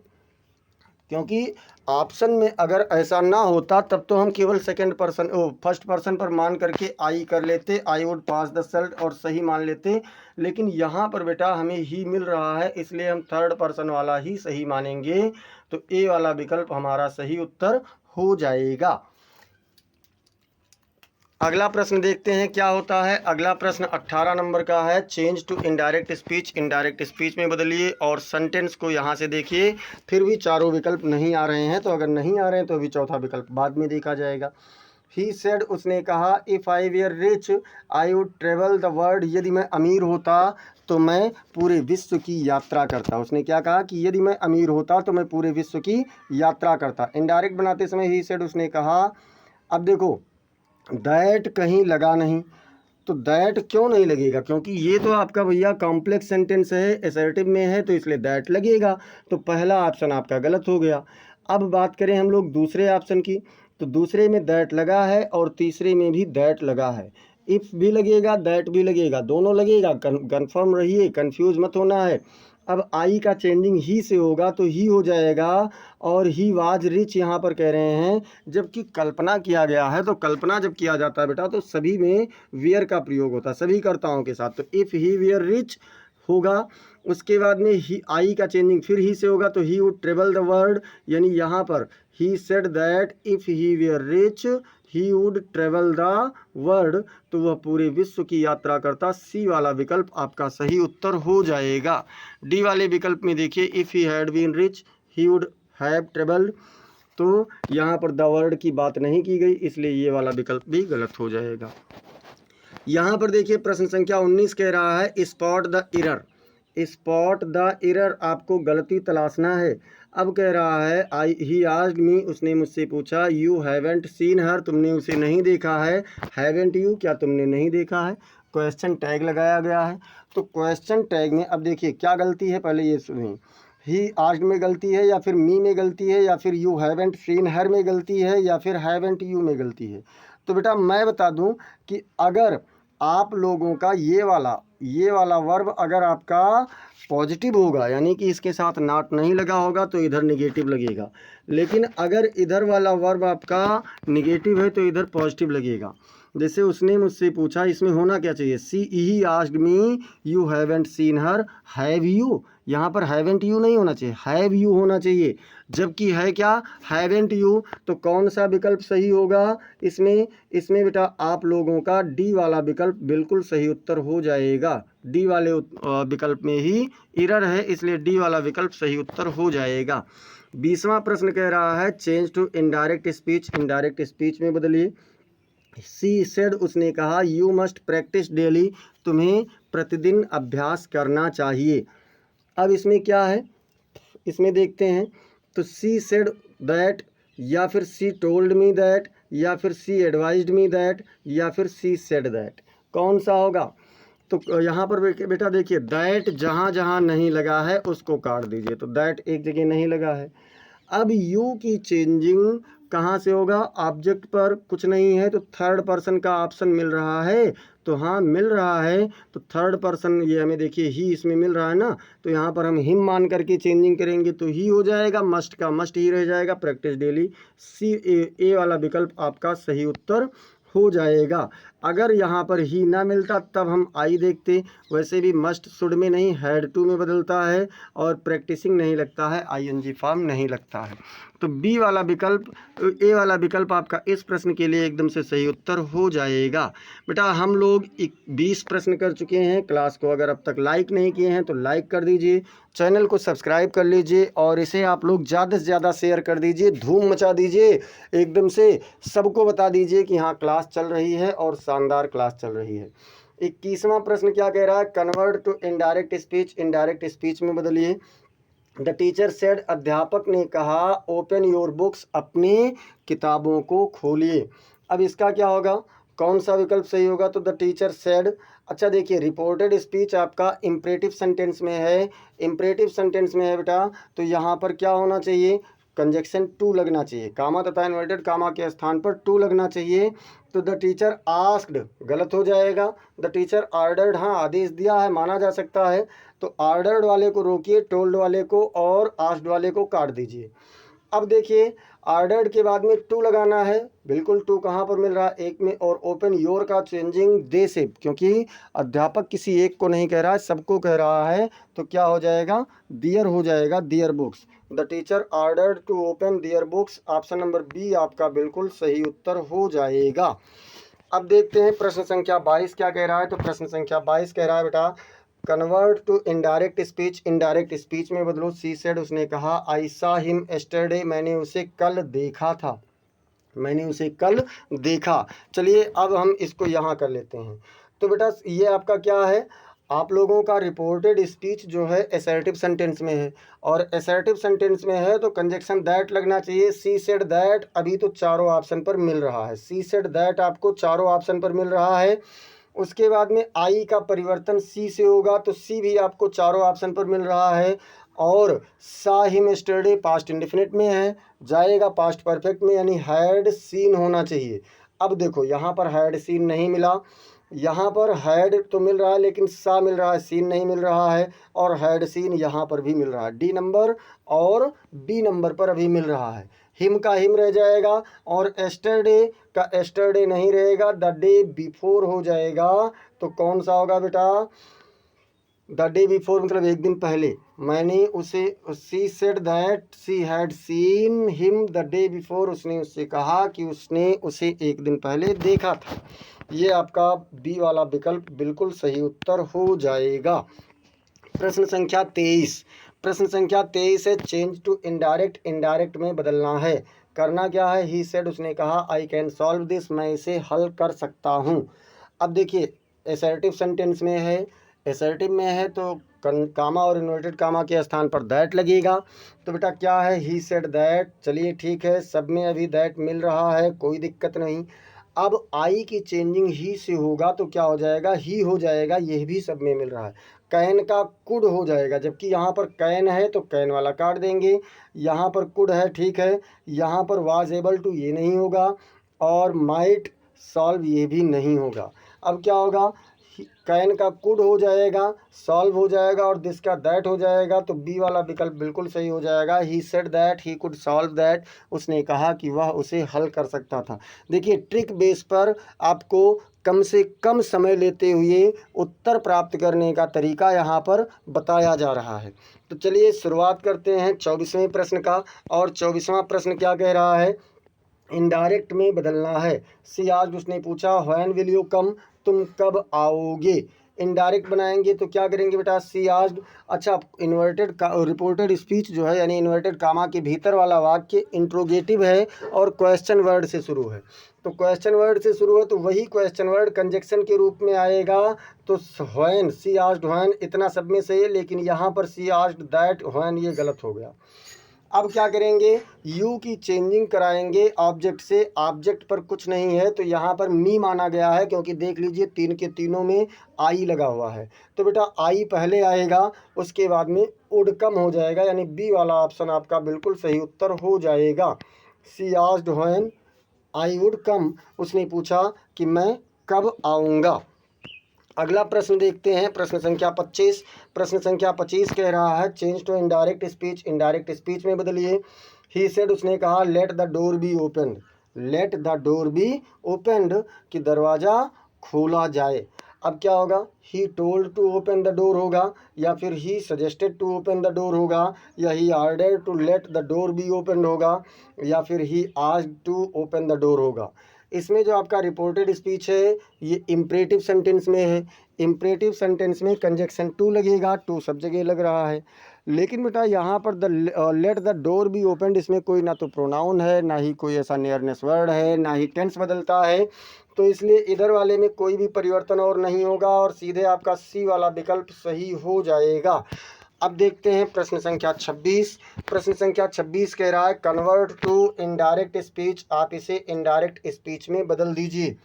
क्योंकि ऑप्शन में अगर ऐसा ना होता तब तो हम केवल सेकंड पर्सन फर्स्ट पर्सन पर मान करके आई कर लेते, I would pass the Salt और सही मान लेते। लेकिन यहाँ पर बेटा हमें ही मिल रहा है इसलिए हम थर्ड पर्सन वाला ही सही मानेंगे, तो ए वाला विकल्प हमारा सही उत्तर हो जाएगा। अगला प्रश्न देखते हैं क्या होता है। अगला प्रश्न 18 नंबर का है। Change to indirect speech, indirect speech में बदलिए और सेंटेंस को यहाँ से देखिए। फिर भी चारों विकल्प नहीं आ रहे हैं, तो अगर नहीं आ रहे हैं तो भी चौथा विकल्प बाद में देखा जाएगा। ही सेड, उसने कहा if I were rich I would travel the world, यदि मैं अमीर होता तो मैं पूरे विश्व की यात्रा करता। उसने क्या कहा कि यदि मैं अमीर होता तो मैं पूरे विश्व की यात्रा करता। इनडायरेक्ट बनाते समय ही सेड, उसने कहा। अब देखो दैट कहीं लगा नहीं, तो दैट क्यों नहीं लगेगा, क्योंकि ये तो आपका भैया कॉम्प्लेक्स सेंटेंस है, एसर्टिव में है, तो इसलिए दैट लगेगा। तो पहला ऑप्शन आपका गलत हो गया। अब बात करें हम लोग दूसरे ऑप्शन की, तो दूसरे में दैट लगा है और तीसरे में भी दैट लगा है। इफ़ भी लगेगा, दैट भी लगेगा, दोनों लगेगा। कन्फर्म रहिए, कंफ्यूज मत होना है। अब आई का चेंजिंग ही से होगा तो ही हो जाएगा, और ही वाज रिच यहाँ पर कह रहे हैं, जबकि कल्पना किया गया है। तो कल्पना जब किया जाता है बेटा तो सभी में वियर का प्रयोग होता है, सभी कर्ताओं के साथ। तो इफ़ ही वियर रिच होगा। उसके बाद में ही आई का चेंजिंग फिर ही से होगा, तो he would travel the world, यानी यहाँ पर ही said that if he wear rich he would travel the world, तो वह पूरे विश्व की यात्रा करता। सी वाला विकल्प आपका सही उत्तर हो जाएगा। डी वाले विकल्प में देखिए if he had been rich he would have travelled, तो यहाँ पर द वर्ल्ड की बात नहीं की गई, इसलिए ये वाला विकल्प भी गलत हो जाएगा। यहाँ पर देखिए प्रश्न संख्या 19 कह रहा है spot the error, spot the error, आपको गलती तलाशना है। अब कह रहा है आई ही आस्क्ड मी, उसने मुझसे पूछा। यू हैवेंट सीन हर, तुमने उसे नहीं देखा है। हैवेंट यू, क्या तुमने नहीं देखा है। क्वेश्चन टैग लगाया गया है। तो क्वेश्चन टैग में अब देखिए क्या गलती है, पहले ये सुनिए। ही आस्क्ड में गलती है या फिर मी में गलती है या फिर यू हैवेंट सीन हर में गलती है या फिर हैवेंट यू में गलती है। तो बेटा मैं बता दूं कि अगर आप लोगों का ये वाला वर्ब अगर आपका पॉजिटिव होगा, यानी कि इसके साथ नॉट नहीं लगा होगा, तो इधर निगेटिव लगेगा। लेकिन अगर इधर वाला वर्ब आपका निगेटिव है तो इधर पॉजिटिव लगेगा। जैसे उसने मुझसे पूछा, इसमें होना क्या चाहिए, she he asked me you haven't seen her, have you, यहाँ पर हैवेंट यू नहीं होना चाहिए, हैव यू होना चाहिए। जबकि है क्या, हैवेंट यू। तो कौन सा विकल्प सही होगा इसमें बेटा आप लोगों का डी वाला विकल्प बिल्कुल सही उत्तर हो जाएगा। डी वाले विकल्प में ही एरर है, इसलिए डी वाला विकल्प सही उत्तर हो जाएगा। 20वां प्रश्न कह रहा है change to indirect speech, indirect speech में बदलिए। सी सेड, उसने कहा यू मस्ट प्रैक्टिस डेली, तुम्हें प्रतिदिन अभ्यास करना चाहिए। अब इसमें क्या है, इसमें देखते हैं। तो सी सेड दैट, या फिर सी टोल्ड मी दैट, या फिर सी एडवाइज्ड मी दैट, या फिर सी सेड दैट, कौन सा होगा। तो यहाँ पर बेटा देखिए दैट जहाँ जहाँ नहीं लगा है उसको काट दीजिए, तो दैट एक जगह नहीं लगा है। अब यू की चेंजिंग कहाँ से होगा, ऑब्जेक्ट पर कुछ नहीं है तो थर्ड पर्सन का ऑप्शन मिल रहा है, तो हाँ मिल रहा है। तो थर्ड पर्सन ये हमें देखिए ही इसमें मिल रहा है ना, तो यहाँ पर हम हिम मान करके चेंजिंग करेंगे तो ही हो जाएगा, मस्ट का मस्ट ही रह जाएगा, प्रैक्टिस डेली। सी ए वाला विकल्प आपका सही उत्तर हो जाएगा। अगर यहाँ पर ही ना मिलता तब हम आई देखते। वैसे भी मस्ट शुड में नहीं, हैड टू में बदलता है, और प्रैक्टिसिंग नहीं लगता है, आईएनजी फॉर्म नहीं लगता है। तो बी वाला विकल्प, ए वाला विकल्प आपका इस प्रश्न के लिए एकदम से सही उत्तर हो जाएगा। बेटा हम लोग 20 प्रश्न कर चुके हैं। क्लास को अगर अब तक लाइक नहीं किए हैं तो लाइक कर दीजिए, चैनल को सब्सक्राइब कर लीजिए, और इसे आप लोग ज़्यादा से ज़्यादा शेयर कर दीजिए, धूम मचा दीजिए, एकदम से सबको बता दीजिए कि हाँ क्लास चल रही है और शानदार क्लास चल रही है। 21वां प्रश्न क्या कह रहा है, convert to indirect speech, indirect speech में बदलिए। द टीचर सेड, अध्यापक ने कहा, ओपन योर बुक्स, अपनी किताबों को खोलिए। अब इसका क्या होगा, कौन सा विकल्प सही होगा, तो द टीचर सेड। अच्छा देखिए, रिपोर्टेड स्पीच आपका इम्परेटिव सेंटेंस में है, इम्परेटिव सेंटेंस में है बेटा, तो यहाँ पर क्या होना चाहिए, कंजक्शन टू लगना चाहिए, कामा तथा इन्वर्टेड कामा के स्थान पर टू लगना चाहिए। तो द टीचर आस्क्ड गलत हो जाएगा, द टीचर ऑर्डर्ड, हाँ आदेश दिया है, माना जा सकता है, तो ऑर्डर्ड वाले को रोकिए, टोल्ड वाले को और आस्क्ड वाले को काट दीजिए। अब देखिए, ऑर्डर्ड के बाद में टू लगाना है, बिल्कुल टू कहाँ पर मिल रहा है, एक में, और ओपन योर का चेंजिंग दे से, क्योंकि अध्यापक किसी एक को नहीं कह रहा है, सबको कह रहा है, तो क्या हो जाएगा, दियर हो जाएगा, their books. The teacher ordered to open their books, option number B आपका बिल्कुल सही उत्तर हो जाएगा। अब देखते हैं प्रश्न संख्या 22 क्या कह रहा है, तो प्रश्न संख्या 22 कह रहा है बेटा, convert to indirect speech, indirect speech में बदलो। सी सेड, उसने कहा, आई सॉ हिम यस्टरडे, मैंने उसे कल देखा था, मैंने उसे कल देखा। चलिए अब हम इसको यहाँ कर लेते हैं। तो बेटा ये आपका क्या है, आप लोगों का रिपोर्टेड स्पीच जो है असर्टिव सेंटेंस में है, और असर्टिव सेंटेंस में है तो कंजक्शन दैट लगना चाहिए। सी सेड दैट अभी तो चारों ऑप्शन पर मिल रहा है, सी सेड दैट आपको चारों ऑप्शन पर मिल रहा है। उसके बाद में आई का परिवर्तन सी से होगा, तो सी भी आपको चारों ऑप्शन पर मिल रहा है। और सा हिम यस्टरडे पास्ट इंडेफिनिट में है, जाएगा पास्ट परफेक्ट में, यानी हैड सीन होना चाहिए। अब देखो यहाँ पर हैड सीन नहीं मिला, यहाँ पर हैड तो मिल रहा है लेकिन सा मिल रहा है, सीन नहीं मिल रहा है, और हैड सीन यहाँ पर भी मिल रहा है, डी नंबर और बी नंबर पर अभी मिल रहा है। हिम का हिम रह जाएगा, और एस्टरडे का एस्टरडे नहीं रहेगा, द डे बिफोर हो जाएगा। तो कौन सा होगा बेटा, द डे बिफोर मतलब एक दिन पहले, मैंने उसे, सी said that she had seen him the day before, उसने उससे कहा कि उसने उसे एक दिन पहले देखा था। ये आपका बी वाला विकल्प बिल्कुल सही उत्तर हो जाएगा। प्रश्न संख्या 23, प्रश्न संख्या 23 है, चेंज टू इनडायरेक्ट, इनडायरेक्ट में बदलना है। करना क्या है, ही सेड, उसने कहा, आई कैन सॉल्व दिस, मैं इसे हल कर सकता हूँ। अब देखिए असर्टिव सेंटेंस में है, असर्टिव में है तो कामा और इन्वर्टेड कामा के स्थान पर दैट लगेगा। तो बेटा क्या है, ही सेड दैट, चलिए ठीक है, सब में अभी दैट मिल रहा है, कोई दिक्कत नहीं। अब आई की चेंजिंग ही से होगा तो क्या हो जाएगा, ही हो जाएगा, यह भी सब में मिल रहा है। कैन का कुड हो जाएगा, जबकि यहाँ पर कैन है तो कैन वाला काट देंगे, यहाँ पर कुड है, ठीक है, यहाँ पर वाज एबल टू ये नहीं होगा, और माइट सॉल्व ये भी नहीं होगा। अब क्या होगा, कैन का कुड हो जाएगा, सॉल्व हो जाएगा, और दिस का दैट हो जाएगा, तो बी वाला विकल्प बिल्कुल सही हो जाएगा। He said that he could solve that, उसने कहा कि वह उसे हल कर सकता था। देखिए ट्रिक बेस पर आपको कम से कम समय लेते हुए उत्तर प्राप्त करने का तरीका यहाँ पर बताया जा रहा है। तो चलिए शुरुआत करते हैं 24वें प्रश्न का, और 24वां प्रश्न क्या कह रहा है, इनडायरेक्ट में बदलना है। सी आज, उसने पूछा, व्हेन विल यू कम, तुम कब आओगे। इनडायरेक्ट बनाएंगे तो क्या करेंगे बेटा, सी आस्क्ड। अच्छा इन्वर्टेड रिपोर्टेड स्पीच जो है, यानी इन्वर्टेड कामा के भीतर वाला वाक्य इंट्रोगेटिव है और क्वेश्चन वर्ड से शुरू है, तो क्वेश्चन वर्ड से शुरू है तो वही क्वेश्चन वर्ड कंजक्शन के रूप में आएगा। तो व्हेन, सी आस्क्ड व्हेन, इतना सब में सही है, लेकिन यहाँ पर सी आस्क्ड दैट व्हेन ये गलत हो गया। अब क्या करेंगे, यू की चेंजिंग कराएंगे ऑब्जेक्ट से, ऑब्जेक्ट पर कुछ नहीं है तो यहाँ पर मी माना गया है, क्योंकि देख लीजिए तीन के तीनों में आई लगा हुआ है, तो बेटा आई पहले आएगा, उसके बाद में वुड कम हो जाएगा, यानी बी वाला ऑप्शन आपका बिल्कुल सही उत्तर हो जाएगा। She asked when I would come, उसने पूछा कि मैं कब आऊँगा। अगला प्रश्न देखते हैं, प्रश्न संख्या 25, प्रश्न संख्या 25 कह रहा है, change to indirect speech, indirect speech में बदलिए। ही सेड, उसने कहा, let the door be open, let the door be opened, कि दरवाज़ा खोला जाए। अब क्या होगा, he told to open the door होगा, या फिर he suggested to open the door होगा, या he order to let the door be open होगा, या फिर he asked to open the door होगा। इसमें जो आपका रिपोर्टेड स्पीच है ये इम्परेटिव सेंटेंस में है। इम्परेटिव सेंटेंस में कंजक्शन टू लगेगा, टू सब जगह लग रहा है। लेकिन बेटा यहाँ पर the late the door be opened, इसमें कोई ना तो प्रोनाउन है, ना ही कोई ऐसा नियरनेस वर्ड है, ना ही टेंस बदलता है, तो इसलिए इधर वाले में कोई भी परिवर्तन और नहीं होगा और सीधे आपका सी वाला विकल्प सही हो जाएगा। अब देखते हैं प्रश्न संख्या 26। प्रश्न संख्या 26 कह रहा है कन्वर्ट टू इनडायरेक्ट स्पीच, आप इसे इनडायरेक्ट स्पीच में बदल दीजिए।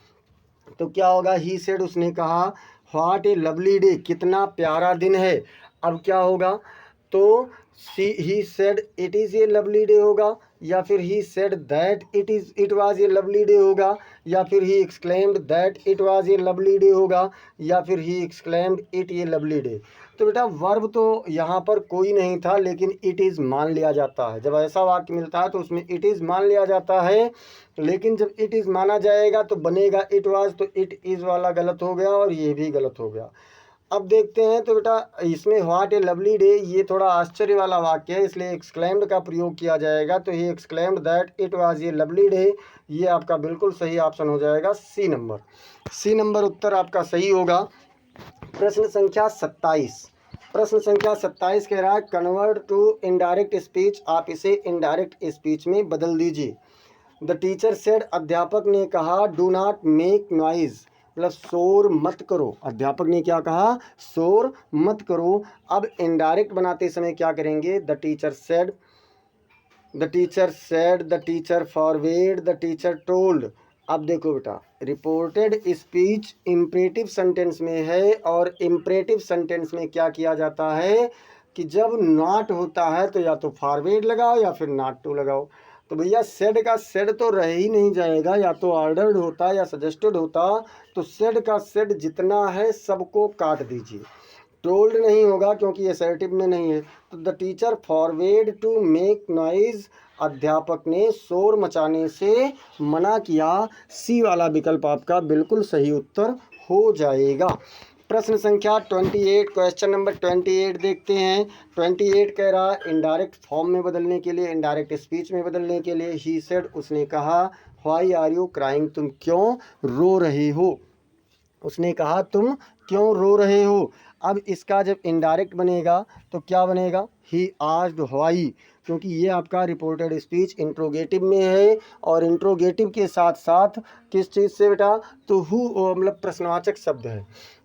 तो क्या होगा, ही सेड, उसने कहा, व्हाट ए लवली डे, कितना प्यारा दिन है। अब क्या होगा, तो he said it is a lovely day होगा, या फिर ही said that it was a lovely day होगा, या फिर he exclaimed that it was a lovely day होगा, या फिर he exclaimed it A lovely day. तो बेटा वर्ब तो यहाँ पर कोई नहीं था, लेकिन इट इज़ मान लिया जाता है। जब ऐसा वाक्य मिलता है तो उसमें इट इज़ मान लिया जाता है, लेकिन जब इट इज़ माना जाएगा तो बनेगा इट वाज, तो इट इज़ वाला गलत हो गया और ये भी गलत हो गया। अब देखते हैं, तो बेटा इसमें व्हाट ए लवली डे ये थोड़ा आश्चर्य वाला वाक्य है, इसलिए एक्सक्लेम्ड का प्रयोग किया जाएगा। तो he exclaimed that it was a lovely day, ये आपका बिल्कुल सही ऑप्शन हो जाएगा सी नंबर। सी नंबर उत्तर आपका सही होगा। प्रश्न संख्या 27। प्रश्न संख्या 27 कह रहा है कन्वर्ट टू इनडायरेक्ट स्पीच, आप इसे इनडायरेक्ट स्पीच में बदल दीजिए। द टीचर सेड, अध्यापक ने कहा, डू नॉट मेक नॉइज, मतलब शोर मत करो। अध्यापक ने क्या कहा, शोर मत करो। अब इनडायरेक्ट बनाते समय क्या करेंगे, the teacher said, the teacher said, the teacher forbade, the teacher told. अब देखो बेटा, रिपोर्टेड स्पीच इम्परेटिव सेंटेंस में है, और इम्परेटिव सेंटेंस में क्या किया जाता है कि जब नॉट होता है तो या तो फॉरवेड लगाओ या फिर नॉट टू लगाओ। तो भैया सेड का सेड तो रह ही नहीं जाएगा, या तो ऑर्डर्ड होता या सजेस्टेड होता, तो सेड का सेड जितना है सबको काट दीजिए। टोल्ड नहीं होगा क्योंकि असर्टिव में नहीं है। तो the teacher forbade to make noise, अध्यापक ने शोर मचाने से मना किया। सी वाला विकल्प आपका बिल्कुल सही उत्तर हो जाएगा। प्रश्न संख्या 28, क्वेश्चन नंबर 28 देखते हैं। 28 कह रहा है इनडायरेक्ट फॉर्म में बदलने के लिए, इनडायरेक्ट स्पीच में बदलने के लिए, ही सेड, उसने कहा, व्हाई आर यू क्राइंग, तुम क्यों रो रहे हो। उसने कहा तुम क्यों रो रहे हो। अब इसका जब इनडायरेक्ट बनेगा तो क्या बनेगा, ही आस्क्ड व्हाई, क्योंकि ये आपका रिपोर्टेड स्पीच इंट्रोगेटिव में है, और इंट्रोगेटिव के साथ साथ किस चीज़ से बेटा, तो हु मतलब प्रश्नवाचक शब्द है,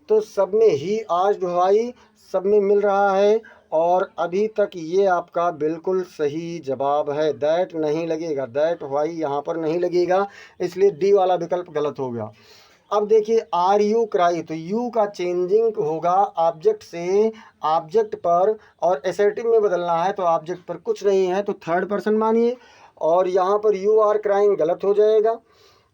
तो सब में ही आस्क्ड व्हाई सब में मिल रहा है, और अभी तक ये आपका बिल्कुल सही जवाब है। दैट नहीं लगेगा, दैट व्हाई यहाँ पर नहीं लगेगा, इसलिए डी वाला विकल्प गलत हो गया। अब देखिए आर यू क्राई, तो यू का चेंजिंग होगा ऑब्जेक्ट से ऑब्जेक्ट पर, और एसर्टिव में बदलना है तो ऑब्जेक्ट पर कुछ नहीं है तो थर्ड पर्सन मानिए, और यहाँ पर यू आर क्राइंग गलत हो जाएगा।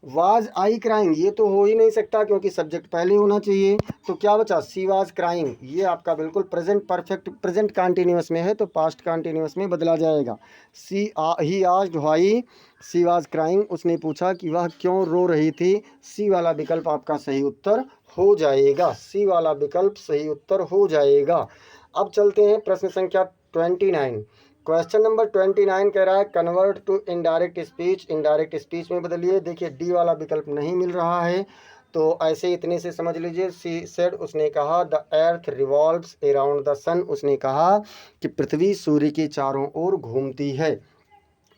वाज आई क्राइंग ये तो हो ही नहीं सकता क्योंकि सब्जेक्ट पहले होना चाहिए, तो क्या बचा, सी वाज क्राइंग, ये आपका बिल्कुल प्रेजेंट परफेक्ट प्रेजेंट कंटिन्यूअस में है तो पास्ट कंटिन्यूअस में बदला जाएगा। He asked why she was crying, उसने पूछा कि वह क्यों रो रही थी। सी वाला विकल्प आपका सही उत्तर हो जाएगा, सी वाला विकल्प सही उत्तर हो जाएगा। अब चलते हैं प्रश्न संख्या 29। क्वेश्चन नंबर 29 कह रहा है convert to indirect speech, indirect speech में बदलिए। देखिए डी वाला विकल्प नहीं मिल रहा है, तो ऐसे इतने से समझ लीजिए। सी सेड, उसने कहा, the earth revolves around the sun, उसने कहा कि पृथ्वी सूर्य के चारों ओर घूमती है।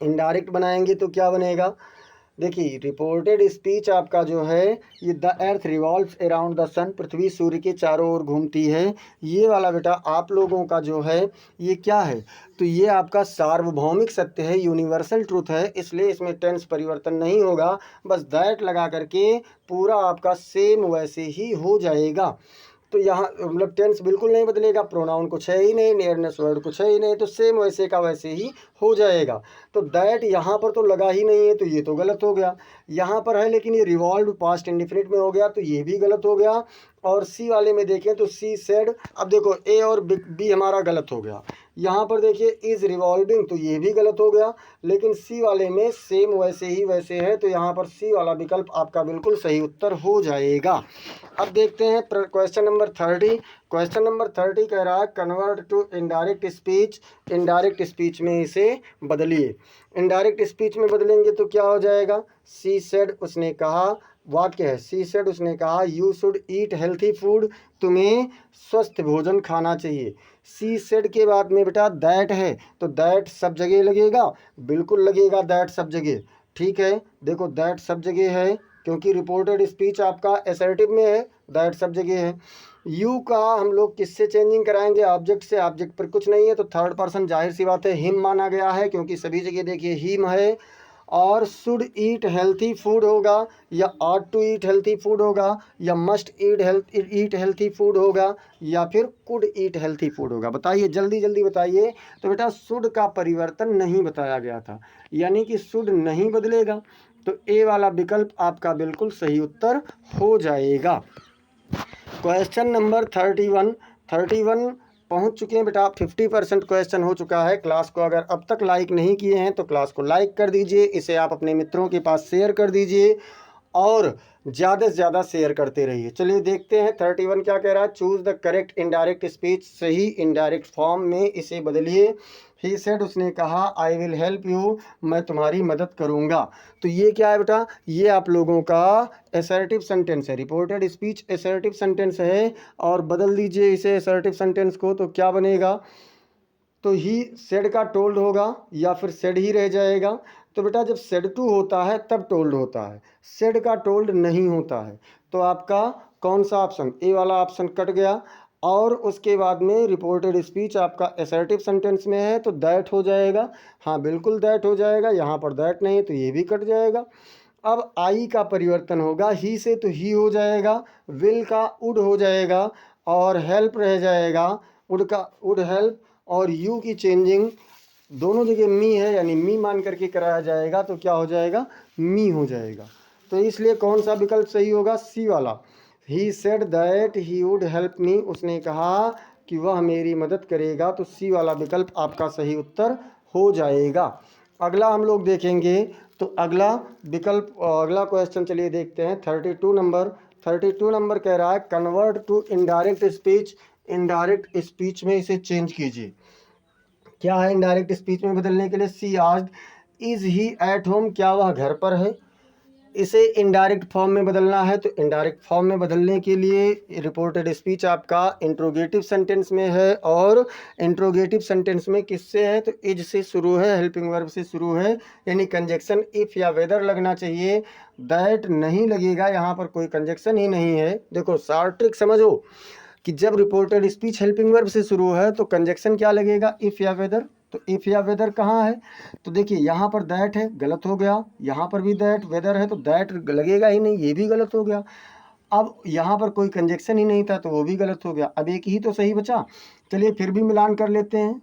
इनडायरेक्ट बनाएंगे तो क्या बनेगा, देखिए रिपोर्टेड स्पीच आपका जो है ये the earth revolves around the sun, पृथ्वी सूर्य के चारों ओर घूमती है, ये वाला बेटा आप लोगों का जो है ये क्या है, तो ये आपका सार्वभौमिक सत्य है, यूनिवर्सल ट्रूथ है, इसलिए इसमें टेंस परिवर्तन नहीं होगा, बस दैट लगा करके पूरा आपका सेम वैसे ही हो जाएगा। तो यहाँ मतलब टेंस बिल्कुल नहीं बदलेगा, प्रोनाउन कुछ है ही नहीं, नियरनेस वर्ड कुछ है ही नहीं, तो सेम वैसे का वैसे ही हो जाएगा। तो दैट यहाँ पर तो लगा ही नहीं है तो ये तो गलत हो गया। यहाँ पर है लेकिन ये रिवॉल्व पास्ट इंडिफिनिट में हो गया तो ये भी गलत हो गया। और सी वाले में देखें तो सी सेड, अब देखो ए और बी हमारा गलत हो गया, यहाँ पर देखिए इज रिवॉल्विंग, तो ये भी गलत हो गया, लेकिन सी वाले में सेम वैसे ही वैसे है, तो यहाँ पर सी वाला विकल्प आपका बिल्कुल सही उत्तर हो जाएगा। अब देखते हैं क्वेश्चन नंबर 30। क्वेश्चन नंबर 30 कह रहा है convert to indirect speech, indirect speech में इसे बदलिए। इनडायरेक्ट स्पीच में बदलेंगे तो क्या हो जाएगा, सी सेड उसने कहा, वाक्य है सी सेड उसने कहा you should eat healthy food, तुम्हें स्वस्थ भोजन खाना चाहिए। सी सेड के बाद में बेटा दैट है, तो दैट सब जगह लगेगा, बिल्कुल लगेगा दैट सब जगह। ठीक है, देखो दैट सब जगह है क्योंकि रिपोर्टेड स्पीच आपका असर्टिव में है, दैट सब जगह है। यू का हम लोग किससे चेंजिंग कराएंगे, ऑब्जेक्ट से, ऑब्जेक्ट पर कुछ नहीं है तो थर्ड पर्सन जाहिर सी बात है हिम माना गया है, क्योंकि सभी जगह देखिए हिम है। और शुड ईट हेल्थी फूड होगा, या ought to eat healthy food होगा, या मस्ट ईट हेल्थी फूड होगा, या फिर कुड ईट हेल्थी फूड होगा। बताइए जल्दी जल्दी बताइए। तो बेटा शुड का परिवर्तन नहीं बताया गया था, यानी कि शुड नहीं बदलेगा, तो ए वाला विकल्प आपका बिल्कुल सही उत्तर हो जाएगा। क्वेश्चन नंबर 31 पहुंच चुके हैं बेटा, 50% क्वेश्चन हो चुका है। क्लास को अगर अब तक लाइक नहीं किए हैं तो क्लास को लाइक कर दीजिए, इसे आप अपने मित्रों के पास शेयर कर दीजिए और ज़्यादा से ज़्यादा शेयर करते रहिए। चलिए देखते हैं 31 क्या कह रहा है, choose the correct indirect speech, सही इनडायरेक्ट फॉर्म में इसे बदलिए। ही सेड उसने कहा आई विल हेल्प यू, मैं तुम्हारी मदद करूंगा। तो ये क्या है बेटा, ये आप लोगों का असर्टिव सेंटेंस है, रिपोर्टेड स्पीच असर्टिव सेंटेंस है। और बदल दीजिए इसे असर्टिव सेंटेंस को, तो क्या बनेगा, तो ही सेड का टोल्ड होगा या फिर सेड ही रह जाएगा। तो बेटा जब सेड टू होता है तब टोल्ड होता है, सेड का टोल्ड नहीं होता है। तो आपका कौन सा ऑप्शन, ए वाला ऑप्शन कट गया। और उसके बाद में रिपोर्टेड स्पीच आपका असर्टिव सेंटेंस में है तो दैट हो जाएगा, हाँ बिल्कुल दैट हो जाएगा, यहाँ पर दैट नहीं है तो ये भी कट जाएगा। अब आई का परिवर्तन होगा, ही से तो ही हो जाएगा, विल का उड हो जाएगा, और हेल्प रह जाएगा, उड का उड हेल्प, और यू की चेंजिंग दोनों जगह मी है, यानी मी मान करके कराया जाएगा, तो क्या हो जाएगा, मी हो जाएगा। तो इसलिए कौन सा विकल्प सही होगा, सी वाला। ही said that he would help me, उसने कहा कि वह मेरी मदद करेगा, तो सी वाला विकल्प आपका सही उत्तर हो जाएगा। अगला हम लोग देखेंगे, तो अगला विकल्प, अगला क्वेश्चन चलिए देखते हैं 32 नंबर कह रहा है convert to indirect speech, indirect speech में इसे चेंज कीजिए। क्या है इनडायरेक्ट स्पीच में बदलने के लिए, she asked is he at home, क्या वह घर पर है। इसे इनडायरेक्ट फॉर्म में बदलना है, तो इनडायरेक्ट फॉर्म में बदलने के लिए रिपोर्टेड स्पीच आपका इंट्रोगेटिव सेंटेंस में है, और इंट्रोगेटिव सेंटेंस में किससे है, तो इज से शुरू है, हेल्पिंग वर्ब से शुरू है, यानी कंजक्शन इफ़ या वेदर लगना चाहिए, दैट नहीं लगेगा, यहाँ पर कोई कंजक्शन ही नहीं है। देखो शॉर्ट ट्रिक समझो कि जब रिपोर्टेड स्पीच हेल्पिंग वर्ब से शुरू है तो कंजक्शन क्या लगेगा, इफ़ या वेदर। तो इफ़ या वेदर कहाँ है, तो देखिए यहाँ पर दैट है, गलत हो गया, यहाँ पर भी दैट, वेदर है तो दैट लगेगा ही नहीं, ये भी गलत हो गया। अब यहाँ पर कोई कंजक्शन ही नहीं था तो वो भी गलत हो गया, अब एक ही तो सही बचा। चलिए फिर भी मिलान कर लेते हैं,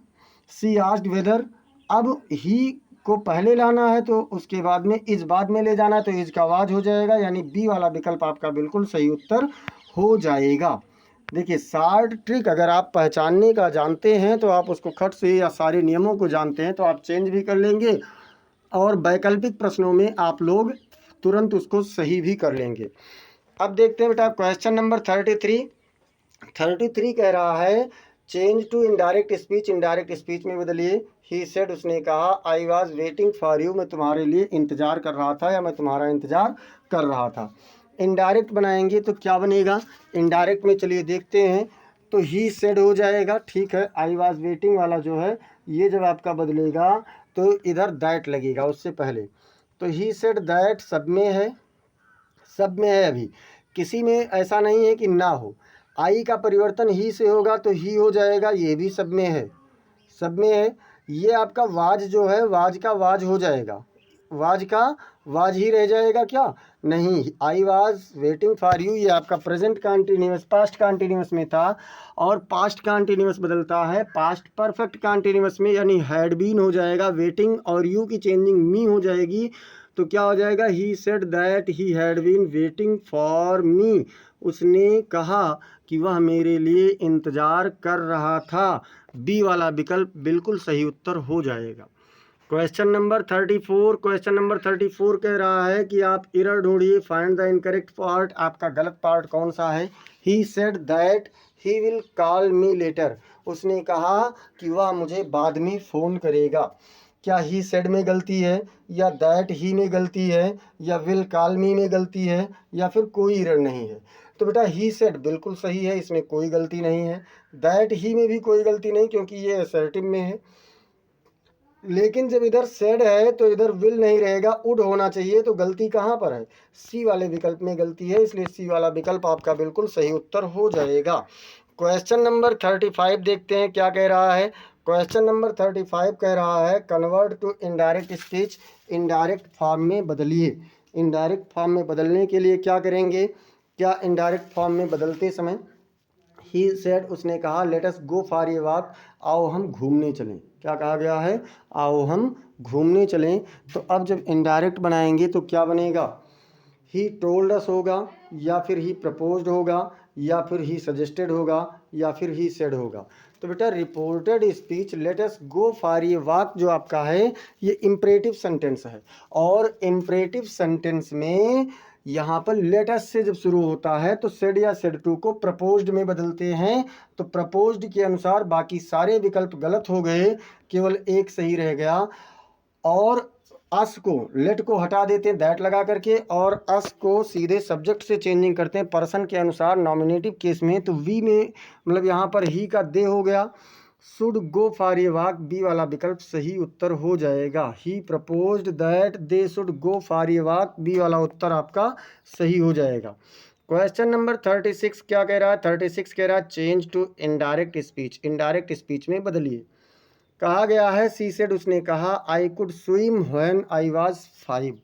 सी आस्क्ड वेदर, अब ही को पहले लाना है तो उसके बाद में इस बाद में ले जाना है, तो इज का आवाज हो जाएगा, यानी बी वाला विकल्प आपका बिल्कुल सही उत्तर हो जाएगा। देखिए शॉर्ट ट्रिक अगर आप पहचानने का जानते हैं तो आप उसको खट से, या सारे नियमों को जानते हैं तो आप चेंज भी कर लेंगे, और वैकल्पिक प्रश्नों में आप लोग तुरंत उसको सही भी कर लेंगे। अब देखते हैं बेटा क्वेश्चन नंबर 33 कह रहा है change to indirect speech, indirect speech में बदलिए। ही सेड उसने कहा I was waiting for you, मैं तुम्हारे लिए इंतज़ार कर रहा था, या मैं तुम्हारा इंतज़ार कर रहा था। इनडायरेक्ट बनाएंगे तो क्या बनेगा, इनडायरेक्ट में चलिए देखते हैं, तो ही सेड हो जाएगा, ठीक है। आई वॉज वेटिंग वाला जो है ये जब आपका बदलेगा तो इधर दैट लगेगा उससे पहले, तो ही सेड दैट सब में है, सब में है, अभी किसी में ऐसा नहीं है कि ना हो। आई का परिवर्तन ही से होगा तो ही हो जाएगा, ये भी सब में है, सब में है। ये आपका वाज जो है, वाज का वाज हो जाएगा, वाज का वाज ही रह जाएगा, क्या नहीं। I was waiting for you ये आपका प्रेजेंट कंटिन्यूअस पास्ट कंटिन्यूअस में था, और पास्ट कंटिन्यूअस बदलता है पास्ट परफेक्ट कंटिन्यूअस में, यानी हैड बीन हो जाएगा वेटिंग, और यू की चेंजिंग मी हो जाएगी, तो क्या हो जाएगा, he said that he had been waiting for me, उसने कहा कि वह मेरे लिए इंतज़ार कर रहा था। बी वाला विकल्प बिल्कुल सही उत्तर हो जाएगा। क्वेश्चन नंबर 34 कह रहा है कि आप एरर ढूंढिए, फाइंड द इनकरेक्ट पार्ट। आपका गलत पार्ट कौन सा है। ही said that he will call me later, उसने कहा कि वह मुझे बाद में फ़ोन करेगा। क्या ही सेड में गलती है, या दैट ही में गलती है, या विल कॉल मी में गलती है, या फिर कोई एरर नहीं है। तो बेटा ही सेड बिल्कुल सही है, इसमें कोई गलती नहीं है। दैट ही में भी कोई गलती नहीं, क्योंकि ये असर्टिव में है। लेकिन जब इधर सेड है तो इधर विल नहीं रहेगा, वुड होना चाहिए। तो गलती कहाँ पर है, सी वाले विकल्प में गलती है, इसलिए सी वाला विकल्प आपका बिल्कुल सही उत्तर हो जाएगा। क्वेश्चन नंबर 35 देखते हैं क्या कह रहा है। क्वेश्चन नंबर 35 कह रहा है convert to indirect speech, indirect form में बदलिए। इनडायरेक्ट फॉर्म में बदलने के लिए क्या करेंगे, क्या इनडायरेक्ट फॉर्म में बदलते समय ही सेड, उसने कहा, let us go for a walk, आओ हम घूमने चलें। क्या कहा गया है, आओ हम घूमने चलें। तो अब जब इनडायरेक्ट बनाएंगे तो क्या बनेगा, ही टोल्ड अस होगा, या फिर ही प्रपोज्ड होगा, या फिर ही सजेस्टेड होगा, या फिर ही सेड होगा। तो बेटा reported speech let us go for a walk जो आपका है ये इम्परेटिव सेंटेंस है, और इम्परेटिव सेंटेंस में यहाँ पर लेट अस से जब शुरू होता है तो सेड या सेड टू को प्रपोज्ड में बदलते हैं। तो प्रपोज्ड के अनुसार बाकी सारे विकल्प गलत हो गए, केवल एक सही रह गया। और अस को, लेट को हटा देते हैं दैट लगा करके, और अस को सीधे सब्जेक्ट से चेंजिंग करते हैं पर्सन के अनुसार नॉमिनेटिव केस में। तो वी में मतलब यहाँ पर ही का दे हो गया। Should go for a walk, B वाला विकल्प सही उत्तर हो जाएगा। He proposed that they should go for a walk, B वाला उत्तर आपका सही हो जाएगा। क्वेश्चन नंबर 36 क्या कह रहा है, 36 कह रहा है change to indirect speech, indirect speech में बदलिए। कहा गया है सी सेड, उसने कहा, I could swim when I was 5,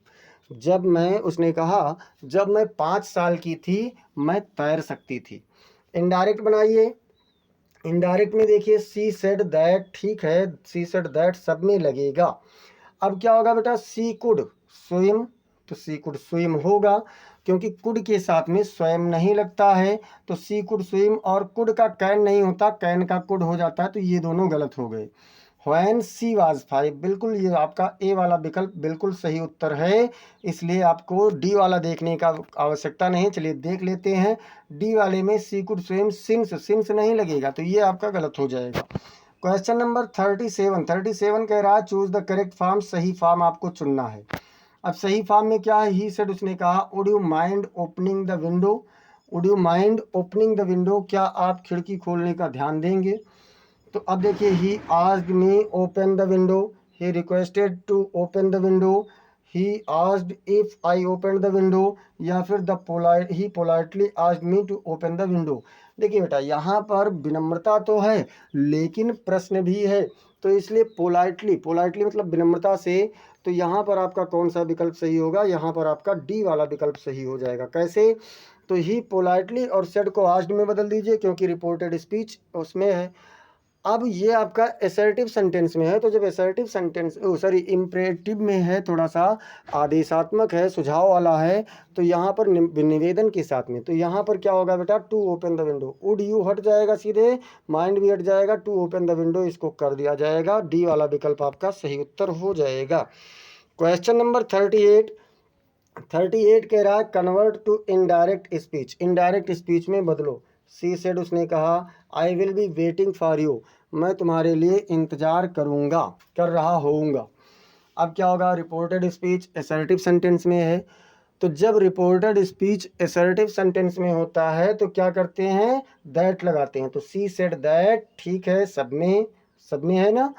जब मैं, उसने कहा जब मैं 5 साल की थी मैं तैर सकती थी। इनडायरेक्ट बनाइए। इनडायरेक्ट में देखिए सी सेड दैट, ठीक है, सी सेड दैट सब में लगेगा। अब क्या होगा बेटा, सी कुड स्विम, तो सी कुड स्विम होगा, क्योंकि कुड के साथ में स्वयं नहीं लगता है। तो सी कुड स्विम, और कुड का कैन नहीं होता, कैन का कुड हो जाता है। तो ये दोनों गलत हो गए। व्हेन सी वाज 5, बिल्कुल ये आपका ए वाला विकल्प बिल्कुल सही उत्तर है, इसलिए आपको डी वाला देखने का आवश्यकता नहीं। चलिए देख लेते हैं। डी वाले में सी कुड स्विम, सिंस, सिंस नहीं लगेगा, तो ये आपका गलत हो जाएगा। क्वेश्चन नंबर 37 कह रहा है चूज द करेक्ट फॉर्म, सही फॉर्म आपको चुनना है। अब सही फॉर्म में क्या है, ही सेड, उसने कहा, would you mind opening the window, would you mind opening the window, क्या आप खिड़की खोलने का ध्यान देंगे। तो अब देखिए, he asked me open the window, he requested to open the window, he asked if I open the window, या फिर he politely asked me to open the window. देखिए बेटा यहाँ पर विनम्रता तो है लेकिन प्रश्न भी है, तो इसलिए पोलाइटली, पोलाइटली मतलब विनम्रता से। तो यहाँ पर आपका कौन सा विकल्प सही होगा, यहाँ पर आपका डी वाला विकल्प सही हो जाएगा। कैसे, तो ही पोलाइटली और सेड को आस्क्ड में बदल दीजिए, क्योंकि रिपोर्टेड स्पीच उसमें है। अब ये आपका असर्टिव सेंटेंस में है, तो जब असर्टिव सेंटेंस, सॉरी इम्परेटिव में है, थोड़ा सा आदेशात्मक है, सुझाव वाला है, तो यहाँ पर निवेदन के साथ में, तो यहाँ पर क्या होगा बेटा, to open the window, would you हट जाएगा सीधे, माइंड भी हट जाएगा, टू ओपन द विंडो इसको कर दिया जाएगा। डी वाला विकल्प आपका सही उत्तर हो जाएगा। क्वेश्चन नंबर 38 कह रहा है convert to indirect speech, indirect speech में बदलो। सी सेड, उसने कहा, I will be waiting for you, मैं तुम्हारे लिए इंतजार करूँगा, कर रहा होऊंगा। अब क्या होगा, रिपोर्टेड स्पीच असर्टिव सेंटेंस में है, तो जब रिपोर्टेड स्पीच असर्टिव सेंटेंस में होता है तो क्या करते हैं, दैट लगाते हैं। तो सी सेड दैट, ठीक है, सब में है ना।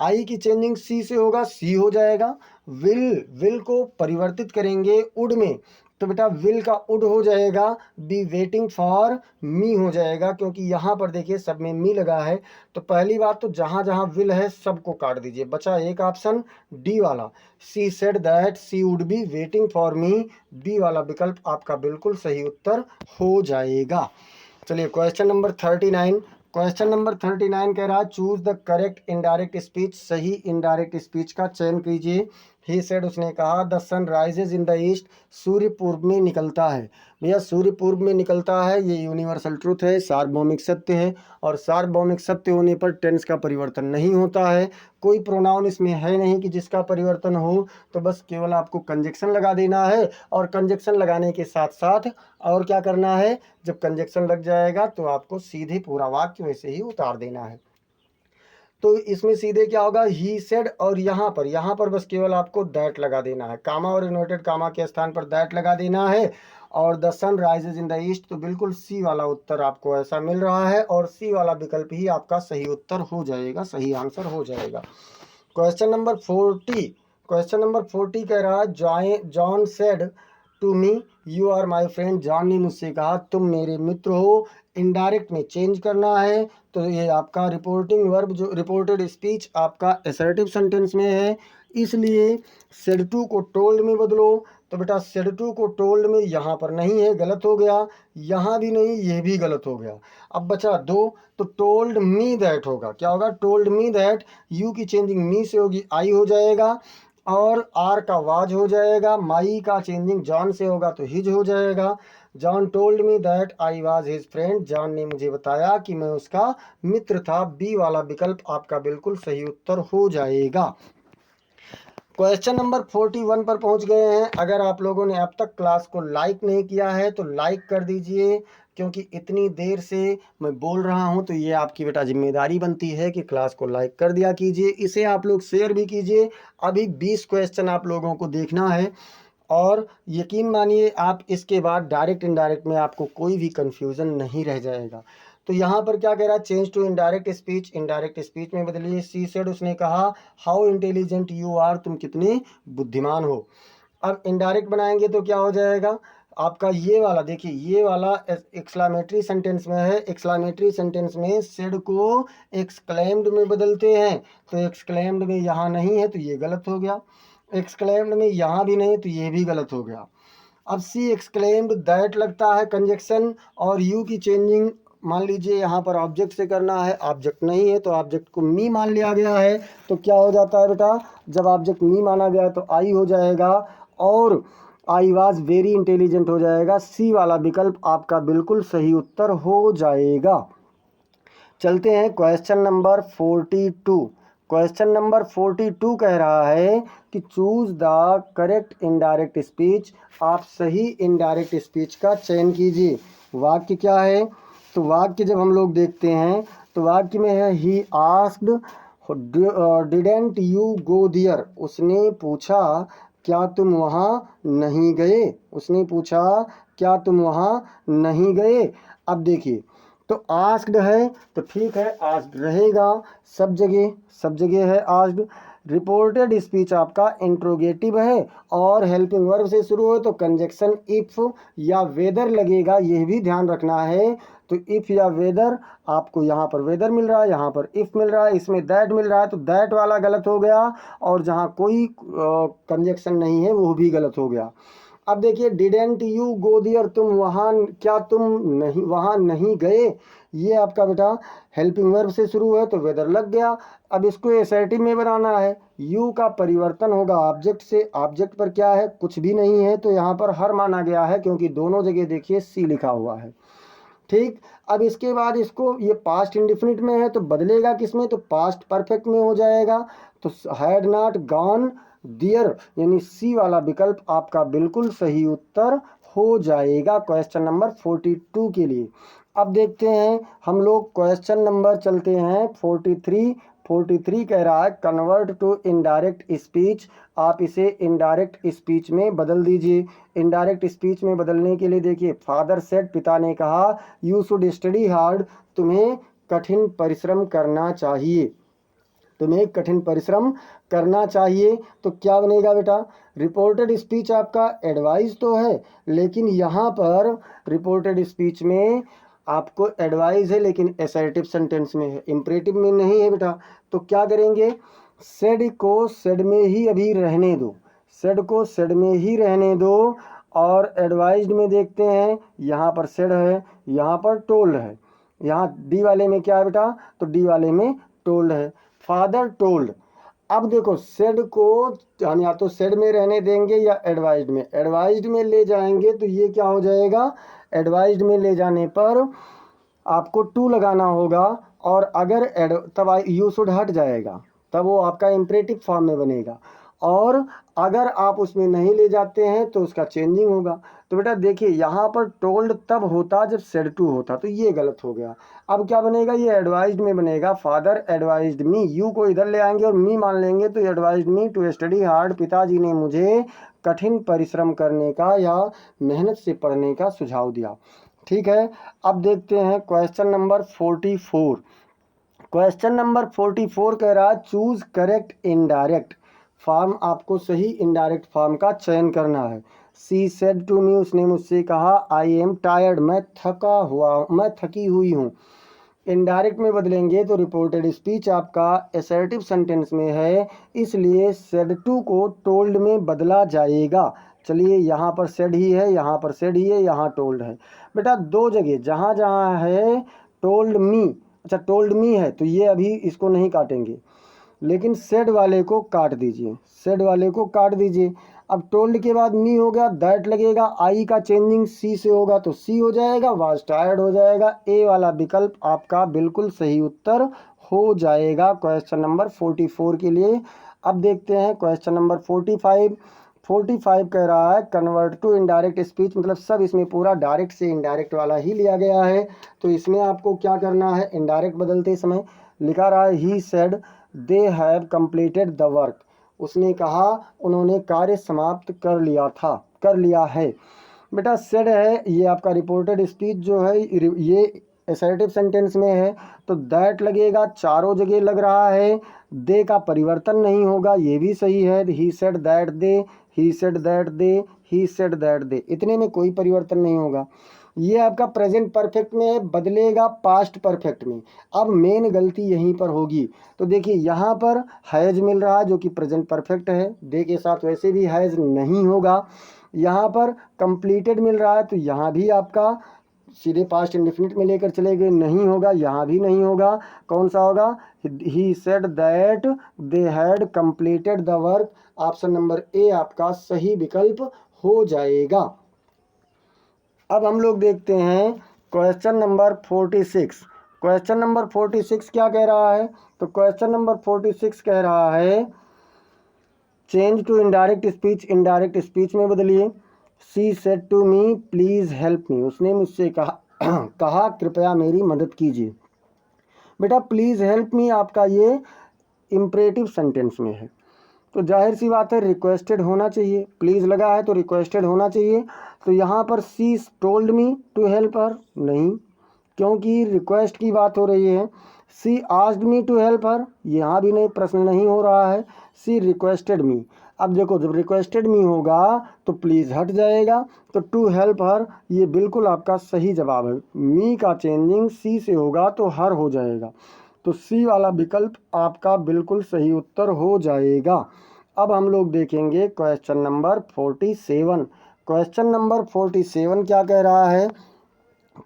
आई की चेंजिंग सी से होगा, सी हो जाएगा। विल को परिवर्तित करेंगे उड में, तो बेटा विल का उड हो जाएगा। बी वेटिंग फॉर मी हो जाएगा, क्योंकि यहाँ पर देखिए सब में मी लगा है। तो पहली बात तो जहाँ जहाँ विल है सबको काट दीजिए, बचा एक ऑप्शन डी वाला। She said that she would be waiting for me, B वाला विकल्प आपका बिल्कुल सही उत्तर हो जाएगा। चलिए क्वेश्चन नंबर 39, क्वेश्चन नंबर 39 कह रहा है choose the correct indirect speech, सही इनडायरेक्ट स्पीच का चयन कीजिए। ही सेड उसने कहा the sun rises in the east, सूर्य पूर्व में निकलता है। भैया सूर्य पूर्व में निकलता है, ये यूनिवर्सल ट्रूथ है, सार्वभौमिक सत्य है। और सार्वभौमिक सत्य होने पर टेंस का परिवर्तन नहीं होता है, कोई प्रोनाउन इसमें है नहीं कि जिसका परिवर्तन हो। तो बस केवल आपको कंजक्शन लगा देना है, और कंजक्शन लगाने के साथ साथ और क्या करना है, जब कंजक्शन लग जाएगा तो आपको सीधे पूरा वाक्य वैसे ही उतार देना है। तो इसमें सीधे क्या होगा, ही सेड, और यहाँ पर बस केवल आपको दैट लगा देना है, कामा और इन्वर्टेड कामा के स्थान पर दैट लगा देना है। और the sun rises in the east, तो बिल्कुल सी वाला उत्तर आपको ऐसा मिल रहा है, और सी वाला विकल्प ही आपका सही उत्तर हो जाएगा, सही आंसर हो जाएगा। क्वेश्चन नंबर 40, क्वेश्चन नंबर 40 कह रहा है John said to me you are my friend, John ने मुझसे कहा तुम मेरे मित्र हो। इनडायरेक्ट में चेंज करना है, तो ये आपका रिपोर्टिंग वर्ब, जो रिपोर्टेड स्पीच आपका असर्टिव सेंटेंस में है, इसलिए सेड टू को टोल्ड में बदलो। तो बेटा सेड टू को टोल्ड में यहाँ पर नहीं है, गलत हो गया, यहाँ भी नहीं, ये भी गलत हो गया। अब बचा दो, तो टोल्ड मी दैट होगा, क्या होगा, टोल्ड मी दैट, यू की चेंजिंग मी से होगी, आई हो जाएगा, और आर का वाज हो जाएगा, माई का चेंजिंग जॉन से होगा तो हिज हो जाएगा। John told me that I was his friend, John ने मुझे बताया कि मैं उसका मित्र था। बी वाला विकल्प आपका बिल्कुल सही उत्तर हो जाएगा। क्वेश्चन नंबर 41 पर पहुंच गए हैं। अगर आप लोगों ने अब तक क्लास को लाइक नहीं किया है तो लाइक कर दीजिए, क्योंकि इतनी देर से मैं बोल रहा हूं तो ये आपकी बेटा जिम्मेदारी बनती है कि क्लास को लाइक कर दिया कीजिए। इसे आप लोग शेयर भी कीजिए। अभी 20 क्वेश्चन आप लोगों को देखना है, और यकीन मानिए आप इसके बाद डायरेक्ट इनडायरेक्ट में आपको कोई भी कन्फ्यूज़न नहीं रह जाएगा। तो यहाँ पर क्या कह रहा है, change to indirect speech, indirect speech में बदलिए। सी सेड उसने कहा हाउ इंटेलिजेंट यू आर, तुम कितने बुद्धिमान हो। अब इनडायरेक्ट बनाएंगे तो क्या हो जाएगा आपका, ये वाला देखिए, ये वाला एक्सक्लामेटरी सेंटेंस में है। एक्सक्लामेटरी सेंटेंस में सेड को एक्सक्लेम्ड में बदलते हैं, तो एक्सक्लेम्ड में यहाँ नहीं है तो ये गलत हो गया, एक्सक्लेम्ड में यहाँ भी नहीं तो ये भी गलत हो गया। अब सी एक्सक्लेम्ड दैट लगता है कंजक्शन, और यू की चेंजिंग मान लीजिए यहाँ पर ऑब्जेक्ट से करना है, ऑब्जेक्ट नहीं है तो ऑब्जेक्ट को मी मान लिया गया है, तो क्या हो जाता है बेटा, जब ऑब्जेक्ट मी माना गया तो आई हो जाएगा, और आई वाज वेरी इंटेलिजेंट हो जाएगा। सी वाला विकल्प आपका बिल्कुल सही उत्तर हो जाएगा। चलते हैं क्वेश्चन नंबर 42। क्वेश्चन नंबर 42 कह रहा है कि choose the correct indirect speech, आप सही इनडायरेक्ट स्पीच का चयन कीजिए। वाक्य क्या है, तो वाक्य जब हम लोग देखते हैं तो वाक्य में है he asked didn't you go there, उसने पूछा क्या तुम वहाँ नहीं गए, उसने पूछा क्या तुम वहाँ नहीं गए। अब देखिए, तो आस्क्ड है तो ठीक है, आस्क्ड रहेगा, सब जगह है आस्क्ड। रिपोर्टेड स्पीच आपका इंट्रोगेटिव है, और हेल्पिंग वर्ब से शुरू हो तो कंजक्शन इफ या वेदर लगेगा, यह भी ध्यान रखना है। तो इफ या वेदर, आपको यहाँ पर वेदर मिल रहा है, यहाँ पर इफ मिल रहा है, इसमें दैट मिल रहा है, तो दैट वाला गलत हो गया, और जहाँ कोई कंजक्शन नहीं है वो भी गलत हो गया। अब देखिए डिडेंट यू गो दियर, तुम वहाँ नहीं गए, ये आपका बेटा हेल्पिंग वर्ब से शुरू है तो वेदर लग गया। अब इसको एसर्टिव में बनाना है, यू का परिवर्तन होगा ऑब्जेक्ट से, ऑब्जेक्ट पर क्या है, कुछ भी नहीं है, तो यहाँ पर हर माना गया है, क्योंकि दोनों जगह देखिए सी लिखा हुआ है। ठीक, अब इसके बाद इसको, ये पास्ट इंडिफिनिट में है तो बदलेगा किस में, तो पास्ट परफेक्ट में हो जाएगा। तो हैड नॉट गॉन दियर, यानी सी वाला विकल्प आपका बिल्कुल सही उत्तर हो जाएगा क्वेश्चन नंबर 42 के लिए। अब देखते हैं हम लोग क्वेश्चन नंबर, चलते हैं 43। 43 कह रहा है कन्वर्ट टू इनडायरेक्ट स्पीच, आप इसे इनडायरेक्ट स्पीच में बदल दीजिए। इनडायरेक्ट स्पीच में बदलने के लिए देखिए, फादर सेड, पिता ने कहा, यू शुड स्टडी हार्ड, तुम्हें कठिन परिश्रम करना चाहिए, तुम्हें कठिन परिश्रम करना चाहिए। तो क्या बनेगा बेटा, रिपोर्टेड स्पीच आपका एडवाइस तो है, लेकिन यहाँ पर रिपोर्टेड स्पीच में आपको एडवाइस है लेकिन असर्टिव सेंटेंस में है, इंपरेटिव में नहीं है बेटा। तो क्या करेंगे, सेड को सेड में ही अभी रहने दो, सेड को सेड में ही रहने दो, और एडवाइज्ड में देखते हैं, यहाँ पर सेड है, यहाँ पर टोल्ड है, यहाँ डी वाले में क्या है बेटा, तो डी वाले में टोल्ड है, फादर टोल्ड। अब देखो सेड को हम या तो सेड में रहने देंगे या एडवाइज्ड में। एडवाइज्ड में ले जाएंगे तो ये क्या हो जाएगा, एडवाइज्ड में ले जाने पर आपको टू लगाना होगा, और अगर तब यू शुड हट जाएगा, तब वो आपका इम्परेटिव फॉर्म में बनेगा। और अगर आप उसमें नहीं ले जाते हैं तो उसका चेंजिंग होगा। तो बेटा देखिए यहाँ पर टोल्ड तब होता जब सेड टू होता, तो ये गलत हो गया। अब क्या बनेगा, ये एडवाइज्ड में बनेगा। फादर एडवाइज्ड मी, यू को इधर ले आएंगे और मी मान लेंगे तो advised me to study hard, पिताजी ने मुझे कठिन परिश्रम करने का या मेहनत से पढ़ने का सुझाव दिया। ठीक है, अब देखते हैं क्वेश्चन नंबर 44। क्वेश्चन नंबर 44 कह रहा है चूज करेक्ट इनडायरेक्ट फॉर्म। आपको सही इनडायरेक्ट फॉर्म का चयन करना है। सी सेड टू मी, उसने मुझसे कहा, आई एम टायर्ड, मैं थका हुआ, मैं थकी हुई हूँ। इनडायरेक्ट में बदलेंगे तो रिपोर्टेड स्पीच आपका असर्टिव सेंटेंस में है, इसलिए सेड टू को टोल्ड में बदला जाएगा। चलिए यहाँ पर सेड ही है, यहाँ पर सेड ही है, यहाँ टोल्ड है। बेटा दो जगह जहाँ जहाँ है टोल्ड मी, अच्छा टोल्ड मी है तो ये अभी इसको नहीं काटेंगे, लेकिन सेड वाले को काट दीजिए, सेड वाले को काट दीजिए। अब टोल्ड के बाद मी हो गया, दैट लगेगा, आई का चेंजिंग सी से होगा तो सी हो जाएगा, वाज टायर्ड हो जाएगा। ए वाला विकल्प आपका बिल्कुल सही उत्तर हो जाएगा क्वेश्चन नंबर 44 के लिए। अब देखते हैं क्वेश्चन नंबर 45। 45 कह रहा है कन्वर्ट टू इनडायरेक्ट स्पीच, मतलब सब इसमें पूरा डायरेक्ट से इनडायरेक्ट वाला ही लिया गया है। तो इसमें आपको क्या करना है, इनडायरेक्ट बदलते समय लिखा रहा है he said they have completed the work, उसने कहा उन्होंने कार्य समाप्त कर लिया था, कर लिया है। बेटा सेड है, ये आपका रिपोर्टेड स्पीच जो है ये असर्टिव सेंटेंस में है तो दैट लगेगा, चारों जगह लग रहा है। दे का परिवर्तन नहीं होगा, ये भी सही है। ही said that they, he said that they, he said that दे, इतने में कोई परिवर्तन नहीं होगा। ये आपका प्रेजेंट परफेक्ट में है, बदलेगा पास्ट परफेक्ट में। अब मेन गलती यहीं पर होगी। तो देखिए यहाँ पर हैज मिल रहा है जो कि प्रेजेंट परफेक्ट है, दे के साथ वैसे भी हैज नहीं होगा। यहाँ पर कंप्लीटेड मिल रहा है तो यहाँ भी आपका सीधे पास्ट इंडेफिनिट में लेकर चले गए, नहीं होगा, यहाँ भी नहीं होगा। कौन सा होगा, ही said that they had completed the work, option number A आपका सही विकल्प हो जाएगा। अब हम लोग देखते हैं क्वेश्चन नंबर 46। क्वेश्चन नंबर 46 क्या कह रहा है, तो क्वेश्चन नंबर 46 कह रहा है change to indirect speech, indirect speech में बदलिए। She said to me please help me, उसने मुझसे कहा कहा कृपया मेरी मदद कीजिए। बेटा प्लीज़ हेल्प मी आपका ये इम्परेटिव सेंटेंस में है तो जाहिर सी बात है रिक्वेस्टेड होना चाहिए, प्लीज़ लगा है तो रिक्वेस्टेड होना चाहिए। तो यहाँ पर she told me to help her, नहीं, क्योंकि रिक्वेस्ट की बात हो रही है। She asked me to help her, यहाँ भी नहीं, प्रश्न नहीं हो रहा है। सी रिक्वेस्टेड मी, अब देखो जब रिक्वेस्टेड मी होगा तो प्लीज़ हट जाएगा, तो टू हेल्प हर ये बिल्कुल आपका सही जवाब है। मी का चेंजिंग सी से होगा तो हर हो जाएगा, तो सी वाला विकल्प आपका बिल्कुल सही उत्तर हो जाएगा। अब हम लोग देखेंगे क्वेश्चन नंबर 47। क्वेश्चन नंबर 47 क्या कह रहा है,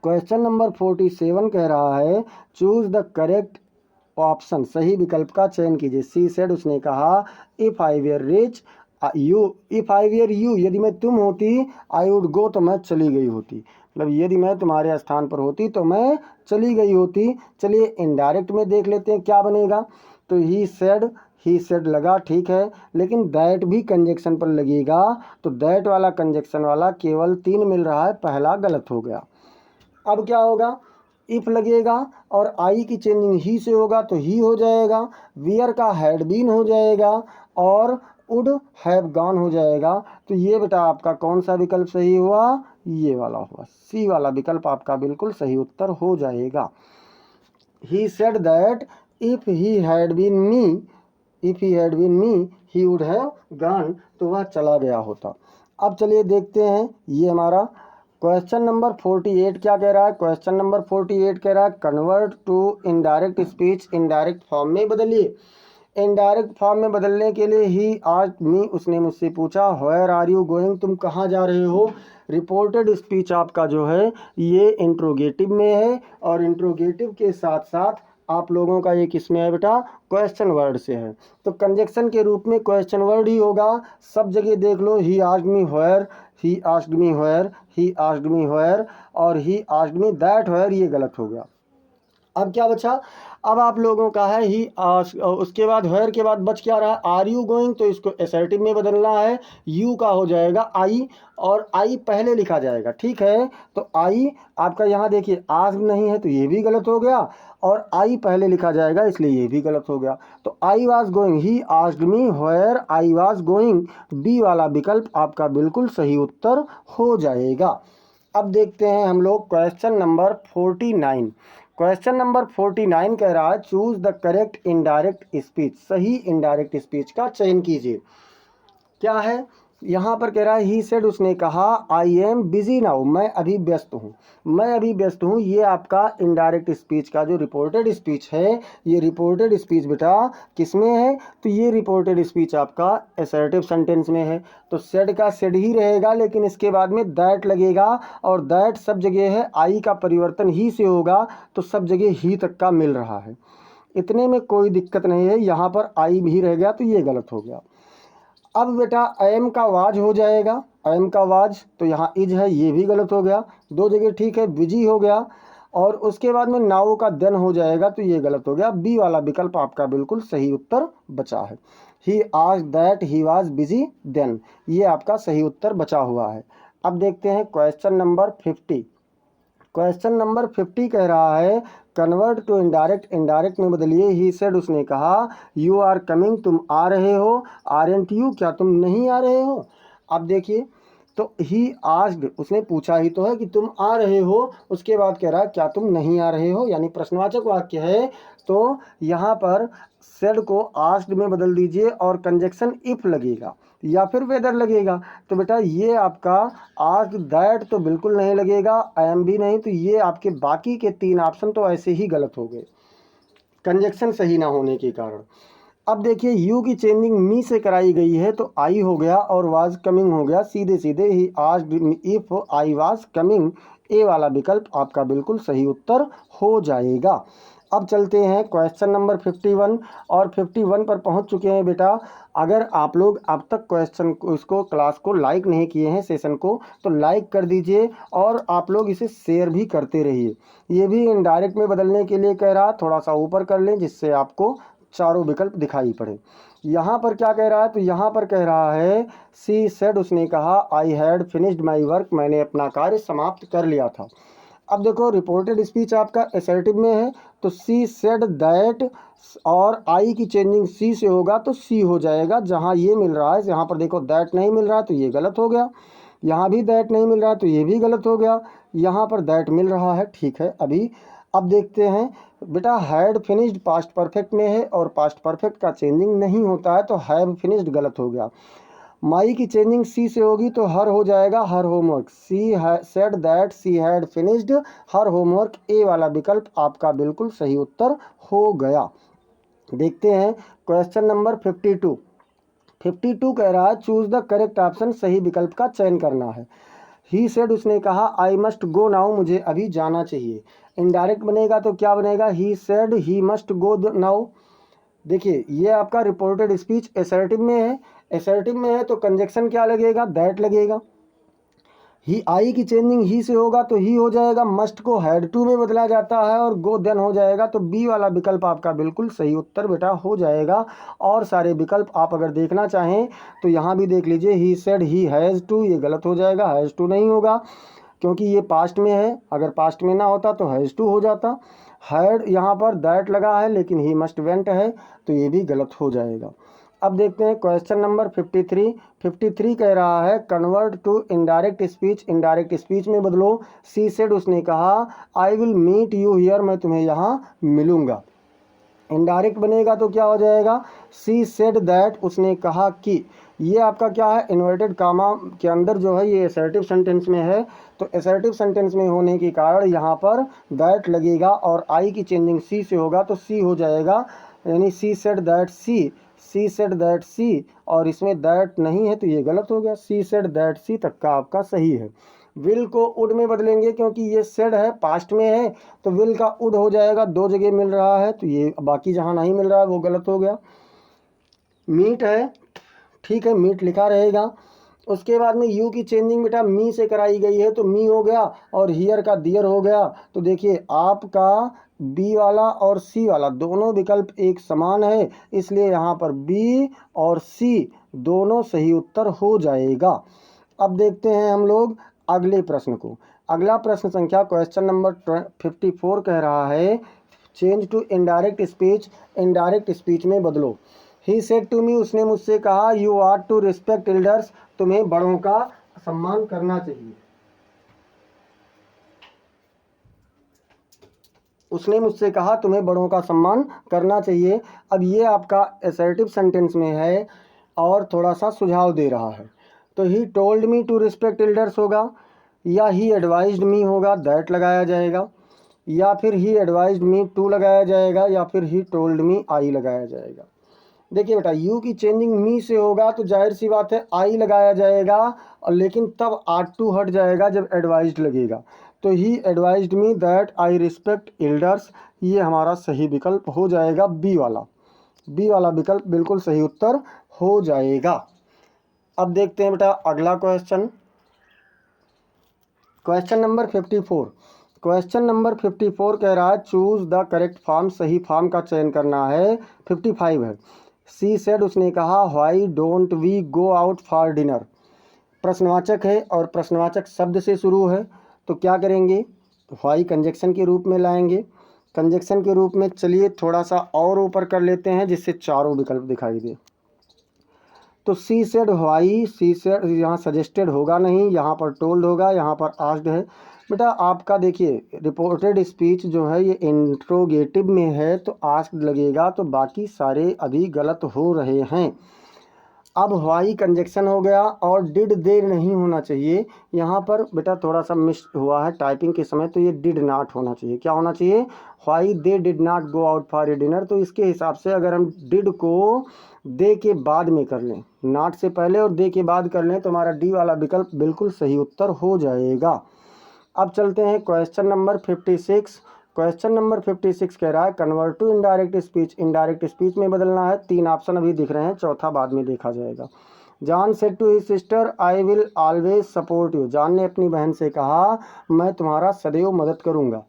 क्वेश्चन नंबर 47 कह रहा है चूज द करेक्ट ऑप्शन, सही विकल्प का चयन कीजिए। सी सेड, उसने कहा, if I were rich you, if I were you, यदि मैं तुम होती, आई वुड गो, तो मैं चली गई होती, मतलब यदि मैं तुम्हारे स्थान पर होती तो मैं चली गई होती। चलिए इनडायरेक्ट में देख लेते हैं क्या बनेगा। तो ही सेड लगा, ठीक है, लेकिन दैट भी कंजक्शन पर लगेगा, तो दैट वाला कंजक्शन वाला केवल 3 मिल रहा है, पहला गलत हो गया। अब क्या होगा, इफ़ लगेगा और आई की चेंजिंग ही से होगा तो ही हो जाएगा, वियर का हैड बीन हो जाएगा और वुड हैव गॉन हो जाएगा। तो ये बेटा आपका कौन सा विकल्प सही हुआ, ये वाला हुआ, सी वाला विकल्प आपका बिल्कुल सही उत्तर हो जाएगा। He said that if he had been me, if he had been me he would have gone, तो वह चला गया होता। अब चलिए देखते हैं ये हमारा क्वेश्चन नंबर 48 क्या कह रहा है। क्वेश्चन नंबर 48 कह रहा है convert to indirect speech, indirect form में बदलिए। इनडायरेक्ट फॉर्म में बदलने के लिए ही आस्क्ड मी, उसने मुझसे पूछा, वेयर आर यू गोइंग, तुम कहाँ जा रहे हो। रिपोर्टेड स्पीच आपका जो है ये इंट्रोगेटिव में है और इंट्रोगेटिव के साथ साथ आप लोगों का ये किस में है बेटा, क्वेश्चन वर्ड से है। तो कंजक्शन के रूप में क्वेश्चन वर्ड ही होगा। सब जगह देख लो, he asked me where, he asked me where, he asked me where और he asked me that where, ये गलत हो गया। अब क्या बचा, अब आप लोगों का है ही उसके बाद व्हेयर के बाद बच क्या रहा, आर यू गोइंग, तो इसको एसर्टिव में बदलना है, यू का हो जाएगा आई और आई पहले लिखा जाएगा, ठीक है। तो आई आपका यहाँ देखिए आस्क नहीं है तो ये भी गलत हो गया और आई पहले लिखा जाएगा इसलिए ये भी गलत हो गया। तो I was going, he asked me where I was going, B वाला विकल्प आपका बिल्कुल सही उत्तर हो जाएगा। अब देखते हैं हम लोग क्वेश्चन नंबर 49। क्वेश्चन नंबर 49 कह रहा है choose the correct indirect speech, सही इनडायरेक्ट स्पीच का चयन कीजिए। क्या है यहाँ पर कह रहा है ही सेड, उसने कहा आई एम बिजी नाउ, मैं अभी व्यस्त हूँ, मैं अभी व्यस्त हूँ। ये आपका इनडायरेक्ट स्पीच का जो रिपोर्टेड स्पीच है, ये रिपोर्टेड स्पीच बेटा किस में है, तो ये रिपोर्टेड स्पीच आपका असर्टिव सेंटेंस में है। तो सेड का सेड ही रहेगा लेकिन इसके बाद में दैट लगेगा और दैट सब जगह है, आई का परिवर्तन ही से होगा तो सब जगह ही तक का मिल रहा है, इतने में कोई दिक्कत नहीं है। यहाँ पर आई भी रह गया तो ये गलत हो गया। अब बेटा एम का वाज हो जाएगा, एम का वाज, तो यहाँ इज है ये भी गलत हो गया, दो जगह ठीक है, बिजी हो गया और उसके बाद में नाउ का देन हो जाएगा तो ये गलत हो गया। बी वाला विकल्प आपका बिल्कुल सही उत्तर बचा है, he asked that he was busy then, ये आपका सही उत्तर बचा हुआ है। अब देखते हैं क्वेश्चन नंबर 50। क्वेश्चन नंबर 50 कह रहा है कन्वर्ट टू इनडायरेक्ट, इनडायरेक्ट में बदलिए। ही सेड, उसने कहा यू आर कमिंग, तुम आ रहे हो, आरंट यू, क्या तुम नहीं आ रहे हो। अब देखिए तो ही आस्क्ड, उसने पूछा ही तो है कि तुम आ रहे हो, उसके बाद कह रहा है क्या तुम नहीं आ रहे हो, यानी प्रश्नवाचक वाक्य है। तो यहाँ पर सेड को आस्क्ड में बदल दीजिए और कंजक्शन इफ लगेगा या फिर वेदर लगेगा। तो बेटा ये आपका आस्क्ड दैट तो बिल्कुल नहीं लगेगा, आई एम भी नहीं, तो ये आपके बाकी के तीन ऑप्शन तो ऐसे ही गलत हो गए कंजक्शन सही ना होने के कारण। अब देखिए यू की चेंजिंग मी से कराई गई है तो आई हो गया और वाज कमिंग हो गया, सीधे सीधे he asked if I was coming, A वाला विकल्प आपका बिल्कुल सही उत्तर हो जाएगा। अब चलते हैं क्वेश्चन नंबर 51 और 51 पर पहुंच चुके हैं बेटा। अगर आप लोग अब तक क्वेश्चन को, इसको क्लास को लाइक नहीं किए हैं, सेशन को, तो लाइक कर दीजिए और आप लोग इसे शेयर भी करते रहिए। ये भी इनडायरेक्ट में बदलने के लिए कह रहा, थोड़ा सा ऊपर कर लें जिससे आपको चारों विकल्प दिखाई पड़े। यहाँ पर क्या कह रहा है, तो यहाँ पर कह रहा है सी सेड, उसने कहा I had finished my work, मैंने अपना कार्य समाप्त कर लिया था। अब देखो रिपोर्टेड स्पीच आपका असर्टिव में है तो सी सेड दैट और आई की चेंजिंग सी से होगा तो सी हो जाएगा। जहाँ ये मिल रहा है, यहाँ पर देखो दैट नहीं मिल रहा है तो ये गलत हो गया, यहाँ भी दैट नहीं मिल रहा है तो ये भी गलत हो गया, यहाँ पर दैट मिल रहा है, ठीक है अभी। अब देखते हैं बेटा हैड फिनिश्ड पास्ट परफेक्ट में है और पास्ट परफेक्ट का चेंजिंग नहीं होता है तो हैव फिनिश्ड गलत हो गया। माई की चेंजिंग सी से होगी तो हर हो जाएगा, her homework, she said that she had finished her homework, A वाला विकल्प आपका बिल्कुल सही उत्तर हो गया। देखते हैं क्वेश्चन नंबर 52। 52 कह रहा है चूज द करेक्ट ऑप्शन, सही विकल्प का चयन करना है। ही सेड, उसने कहा आई मस्ट गो नाउ, मुझे अभी जाना चाहिए। इनडायरेक्ट बनेगा तो क्या बनेगा, ही said he must go now. देखिए ये आपका रिपोर्टेड स्पीच असर्टिव में है, असर्टिव में है तो कंजक्शन क्या लगेगा, दैट लगेगा। ही आई की चेंजिंग ही से होगा तो ही हो जाएगा, मस्ट को हैड टू में बदला जाता है और गो देन हो जाएगा, तो बी वाला विकल्प आपका बिल्कुल सही उत्तर बेटा हो जाएगा। और सारे विकल्प आप अगर देखना चाहें तो यहाँ भी देख लीजिए, he said he has to, ये गलत हो जाएगा, हैज़ टू नहीं होगा क्योंकि ये पास्ट में है, अगर पास्ट में ना होता तो हैज़ टू हो जाता। हैड यहाँ पर दैट लगा है लेकिन ही मस्ट वेंट है तो ये भी गलत हो जाएगा। अब देखते हैं क्वेश्चन नंबर 53। 53 कह रहा है convert to indirect speech, indirect speech में बदलो। सी सेड, उसने कहा I will meet you here, मैं तुम्हें यहाँ मिलूँगा। इनडायरेक्ट बनेगा तो क्या हो जाएगा, सी सेड दैट, उसने कहा कि, ये आपका क्या है इन्वर्टेड कामा के अंदर जो है ये असर्टिव सेंटेंस में है तो असर्टिव सेंटेंस में होने के कारण यहाँ पर दैट लगेगा और आई की चेंजिंग सी से होगा तो सी हो जाएगा, यानी she said that she, she said that she, और इसमें दैट नहीं है तो ये गलत हो गया, सी सेड दैट सी तक का आपका सही है। विल को वुड में बदलेंगे क्योंकि ये सेड है, पास्ट में है, तो विल का वुड हो जाएगा, दो जगह मिल रहा है, तो ये बाकी जहाँ नहीं मिल रहा है वो गलत हो गया। मीट है, ठीक है, मीट लिखा रहेगा। उसके बाद में यू की चेंजिंग बेटा मी से कराई गई है, तो मी हो गया और हियर का दियर हो गया। तो देखिए आपका बी वाला और सी वाला दोनों विकल्प एक समान है, इसलिए यहाँ पर बी और सी दोनों सही उत्तर हो जाएगा। अब देखते हैं हम लोग अगले प्रश्न को। अगला प्रश्न संख्या क्वेश्चन नंबर 54 कह रहा है change to indirect speech, indirect speech में बदलो। ही सेड टू मी, उसने मुझसे कहा, you are to respect elders, तुम्हें बड़ों का सम्मान करना चाहिए। उसने मुझसे कहा तुम्हें बड़ों का सम्मान करना चाहिए। अब ये आपका असर्टिव सेंटेंस में है और थोड़ा सा सुझाव दे रहा है। तो he told me to respect elders होगा, या ही एडवाइज्ड मी होगा, दैट लगाया जाएगा, या फिर ही एडवाइज्ड मी टू लगाया जाएगा, या फिर ही टोल्ड मी आई लगाया जाएगा। देखिए बेटा यू की चेंजिंग मी से होगा तो जाहिर सी बात है आई लगाया जाएगा, और लेकिन तब आर टू हट जाएगा जब एडवाइज्ड लगेगा। तो he advised me that I respect elders, ये हमारा सही विकल्प हो जाएगा बी वाला। बी वाला विकल्प बिल्कुल सही उत्तर हो जाएगा। अब देखते हैं बेटा अगला question, question number 54। Question number 54 कह रहा है चूज द करेक्ट फॉर्म, सही फॉर्म का चयन करना है। 55 है। सी सेड, उसने कहा, why don't we go out for dinner. प्रश्नवाचक है और प्रश्नवाचक शब्द से शुरू है, तो क्या करेंगे, व्हाई कंजक्शन के रूप में लाएंगे। कंजक्शन के रूप में चलिए थोड़ा सा और ऊपर कर लेते हैं जिससे चारों विकल्प दिखाई दे। तो she said why, she said यहाँ सजेस्टेड होगा नहीं, यहाँ पर टोल्ड होगा, यहाँ पर आस्क्ड है। बेटा आपका देखिए रिपोर्टेड स्पीच जो है ये इंट्रोगेटिव में है तो आस्क्ड लगेगा, तो बाकी सारे अभी गलत हो रहे हैं। अब व्हाई कंजक्शन हो गया और डिड दे नहीं होना चाहिए, यहाँ पर बेटा थोड़ा सा मिस हुआ है टाइपिंग के समय, तो ये डिड नॉट होना चाहिए। क्या होना चाहिए, why they did not go out for a dinner. तो इसके हिसाब से अगर हम डिड को दे के बाद में कर लें, नॉट से पहले और दे के बाद कर लें, तो हमारा डी वाला विकल्प बिल्कुल सही उत्तर हो जाएगा। अब चलते हैं क्वेश्चन नंबर 56। क्वेश्चन नंबर 56 कह रहा है convert to indirect speech, indirect speech में बदलना है। 3 ऑप्शन अभी दिख रहे हैं, चौथा बाद में देखा जाएगा। John said to his sister, I will always support you. John ने अपनी बहन से कहा मैं तुम्हारा सदैव मदद करूंगा।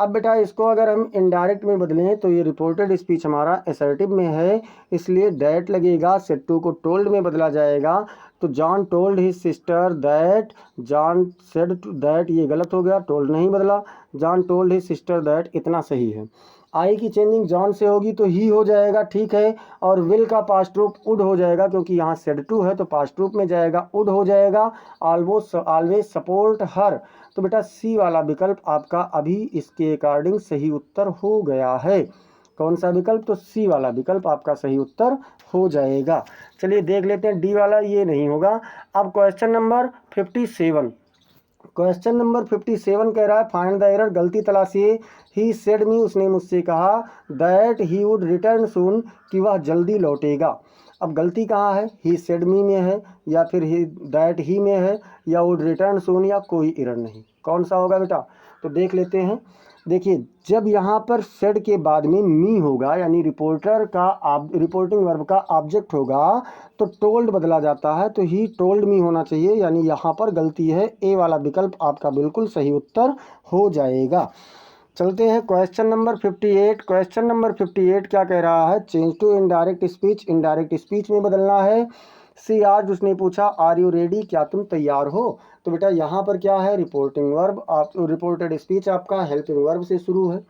अब बेटा इसको अगर हम इनडायरेक्ट में बदलें तो ये रिपोर्टेड स्पीच हमारा असर्टिव में है, इसलिए डैट लगेगा। सेड टू को टोल्ड में बदला जाएगा, तो John told his sister that, John said to that ये गलत हो गया, टोल्ड नहीं बदला, John told his sister that इतना सही है। आई की चेंजिंग जॉन से होगी तो ही हो जाएगा, ठीक है, और विल का पास्ट रूप वुड हो जाएगा क्योंकि यहाँ सेड टू है तो पास्ट रूप में जाएगा, वुड हो जाएगा। ऑलवेज सपोर्ट हर, तो बेटा सी वाला विकल्प आपका अभी इसके अकॉर्डिंग सही उत्तर हो गया है। कौन सा विकल्प, तो सी वाला विकल्प आपका सही उत्तर हो जाएगा। चलिए देख लेते हैं डी वाला, ये नहीं होगा। अब क्वेश्चन नंबर 57, क्वेश्चन नंबर 57 कह रहा है फाइंड द एरर, गलती तलाशिए। ही सेड मी, उसने मुझसे कहा, दैट ही वुड रिटर्न सून, कि वह जल्दी लौटेगा। अब गलती कहाँ है, ही सेड मी में है, या फिर ही दैट ही में है, या वुड रिटर्न सून, या कोई एरर नहीं। कौन सा होगा बेटा, तो देख लेते हैं। देखिए जब यहाँ पर सेड के बाद में मी होगा यानी रिपोर्टर का रिपोर्टिंग वर्ब का ऑब्जेक्ट होगा तो टोल्ड बदला जाता है, तो ही टोल्ड मी होना चाहिए, यानी यहाँ पर गलती है। ए वाला विकल्प आपका बिल्कुल सही उत्तर हो जाएगा। चलते हैं क्वेश्चन नंबर 58। क्वेश्चन नंबर 58 क्या कह रहा है, change to indirect speech, indirect speech में बदलना है। सी आज, उसने पूछा, आर यू रेडी, क्या तुम तैयार हो। तो बेटा यहाँ पर क्या है, रिपोर्टिंग वर्ब, आप रिपोर्टेड स्पीच आपका हेल्पिंग वर्ब से शुरू है,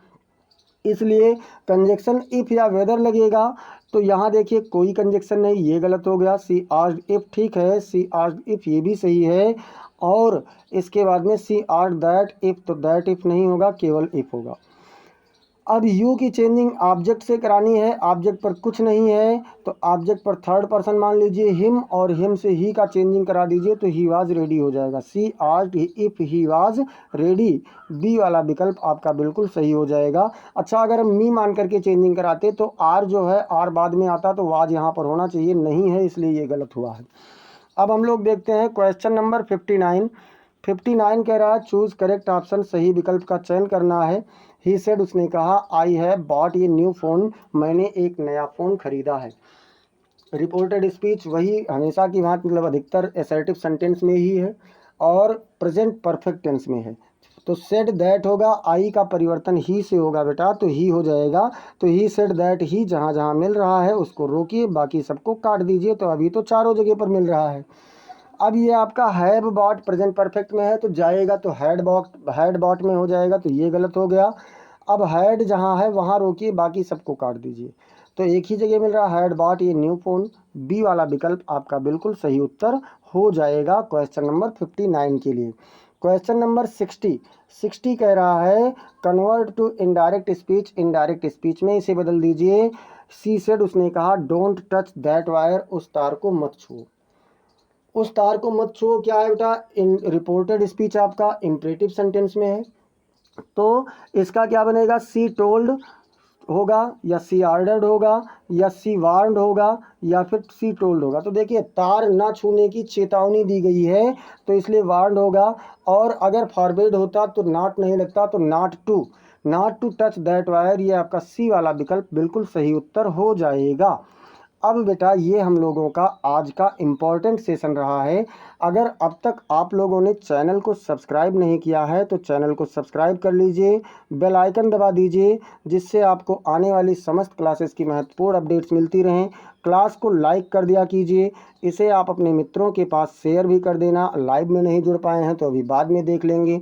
इसलिए कंजक्शन इफ़ या वेदर लगेगा। तो यहाँ देखिए कोई कंजक्शन नहीं, ये गलत हो गया। सी आस्क्ड इफ़, ठीक है, सी आस्क्ड इफ़ ये भी सही है, और इसके बाद में सी आस्क्ड दैट इफ़, तो दैट इफ़ नहीं होगा, केवल इफ़ होगा। अब यू की चेंजिंग ऑब्जेक्ट से करानी है, ऑब्जेक्ट पर कुछ नहीं है तो ऑब्जेक्ट पर थर्ड पर्सन मान लीजिए हिम, और हिम से ही का चेंजिंग करा दीजिए तो ही वाज रेडी हो जाएगा। She asked if he was ready, B वाला विकल्प आपका बिल्कुल सही हो जाएगा। अच्छा अगर हम मी मान करके चेंजिंग कराते तो आर जो है, आर बाद में आता तो वाज यहाँ पर होना चाहिए, नहीं है, इसलिए ये गलत हुआ है। अब हम लोग देखते हैं क्वेश्चन नंबर 59। 59 कह रहा है चूज करेक्ट ऑप्शन, सही विकल्प का चयन करना है। ही सेड उसने कहा आई हैव बॉट ये न्यू फ़ोन, मैंने एक नया फ़ोन खरीदा है। रिपोर्टेड स्पीच वही हमेशा की भांति मतलब अधिकतर असर्टिव सेंटेंस में ही है और प्रेजेंट परफेक्ट टेंस में है। तो सेड दैट होगा, आई का परिवर्तन ही से होगा बेटा, तो ही हो जाएगा। तो ही सेड दैट, ही जहाँ जहाँ मिल रहा है उसको रोकिए, बाकी सबको काट दीजिए। तो अभी तो चारों जगह पर मिल रहा है। अब ये आपका हैव बॉट प्रेजेंट परफेक्ट में है तो जाएगा तो हैड बॉट में हो जाएगा, तो ये गलत हो गया। अब हैड जहाँ है वहाँ रोकिए, बाकी सबको काट दीजिए। तो एक ही जगह मिल रहा हैड बॉट ये न्यू फ़ोन, बी वाला विकल्प आपका बिल्कुल सही उत्तर हो जाएगा क्वेश्चन नंबर 59 के लिए। क्वेश्चन नंबर 60 कह रहा है convert to indirect speech, indirect speech में इसे बदल दीजिए। सी सेड उसने कहा डोंट टच दैट वायर, उस तार को मत छुओ। उस तार को मत छुओ क्या है बेटा, इन रिपोर्टेड स्पीच आपका इंपरेटिव सेंटेंस में है, तो इसका क्या बनेगा, सी टोल्ड होगा या सी ऑर्डर्ड होगा या सी वार्नड होगा या फिर सी टोल्ड होगा। तो देखिए तार ना छूने की चेतावनी दी गई है तो इसलिए वार्नड होगा, और अगर फॉरबिड होता तो नॉट नहीं लगता, तो not to touch that wire, ये आपका सी वाला विकल्प बिल्कुल सही उत्तर हो जाएगा। अब बेटा ये हम लोगों का आज का इम्पॉर्टेंट सेशन रहा है। अगर अब तक आप लोगों ने चैनल को सब्सक्राइब नहीं किया है तो चैनल को सब्सक्राइब कर लीजिए, बेल आइकन दबा दीजिए, जिससे आपको आने वाली समस्त क्लासेस की महत्वपूर्ण अपडेट्स मिलती रहें। क्लास को लाइक कर दिया कीजिए, इसे आप अपने मित्रों के पास शेयर भी कर देना। लाइव में नहीं जुड़ पाए हैं तो अभी बाद में देख लेंगे।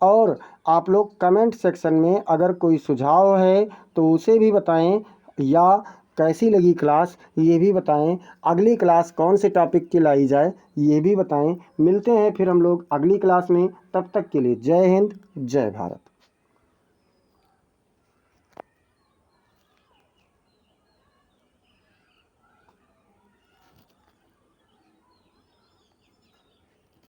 और आप लोग कमेंट सेक्शन में अगर कोई सुझाव है तो उसे भी बताएं, या कैसी लगी क्लास ये भी बताएं, अगली क्लास कौन से टॉपिक की लाई जाए ये भी बताएं। मिलते हैं फिर हम लोग अगली क्लास में, तब तक के लिए जय हिंद जय भारत।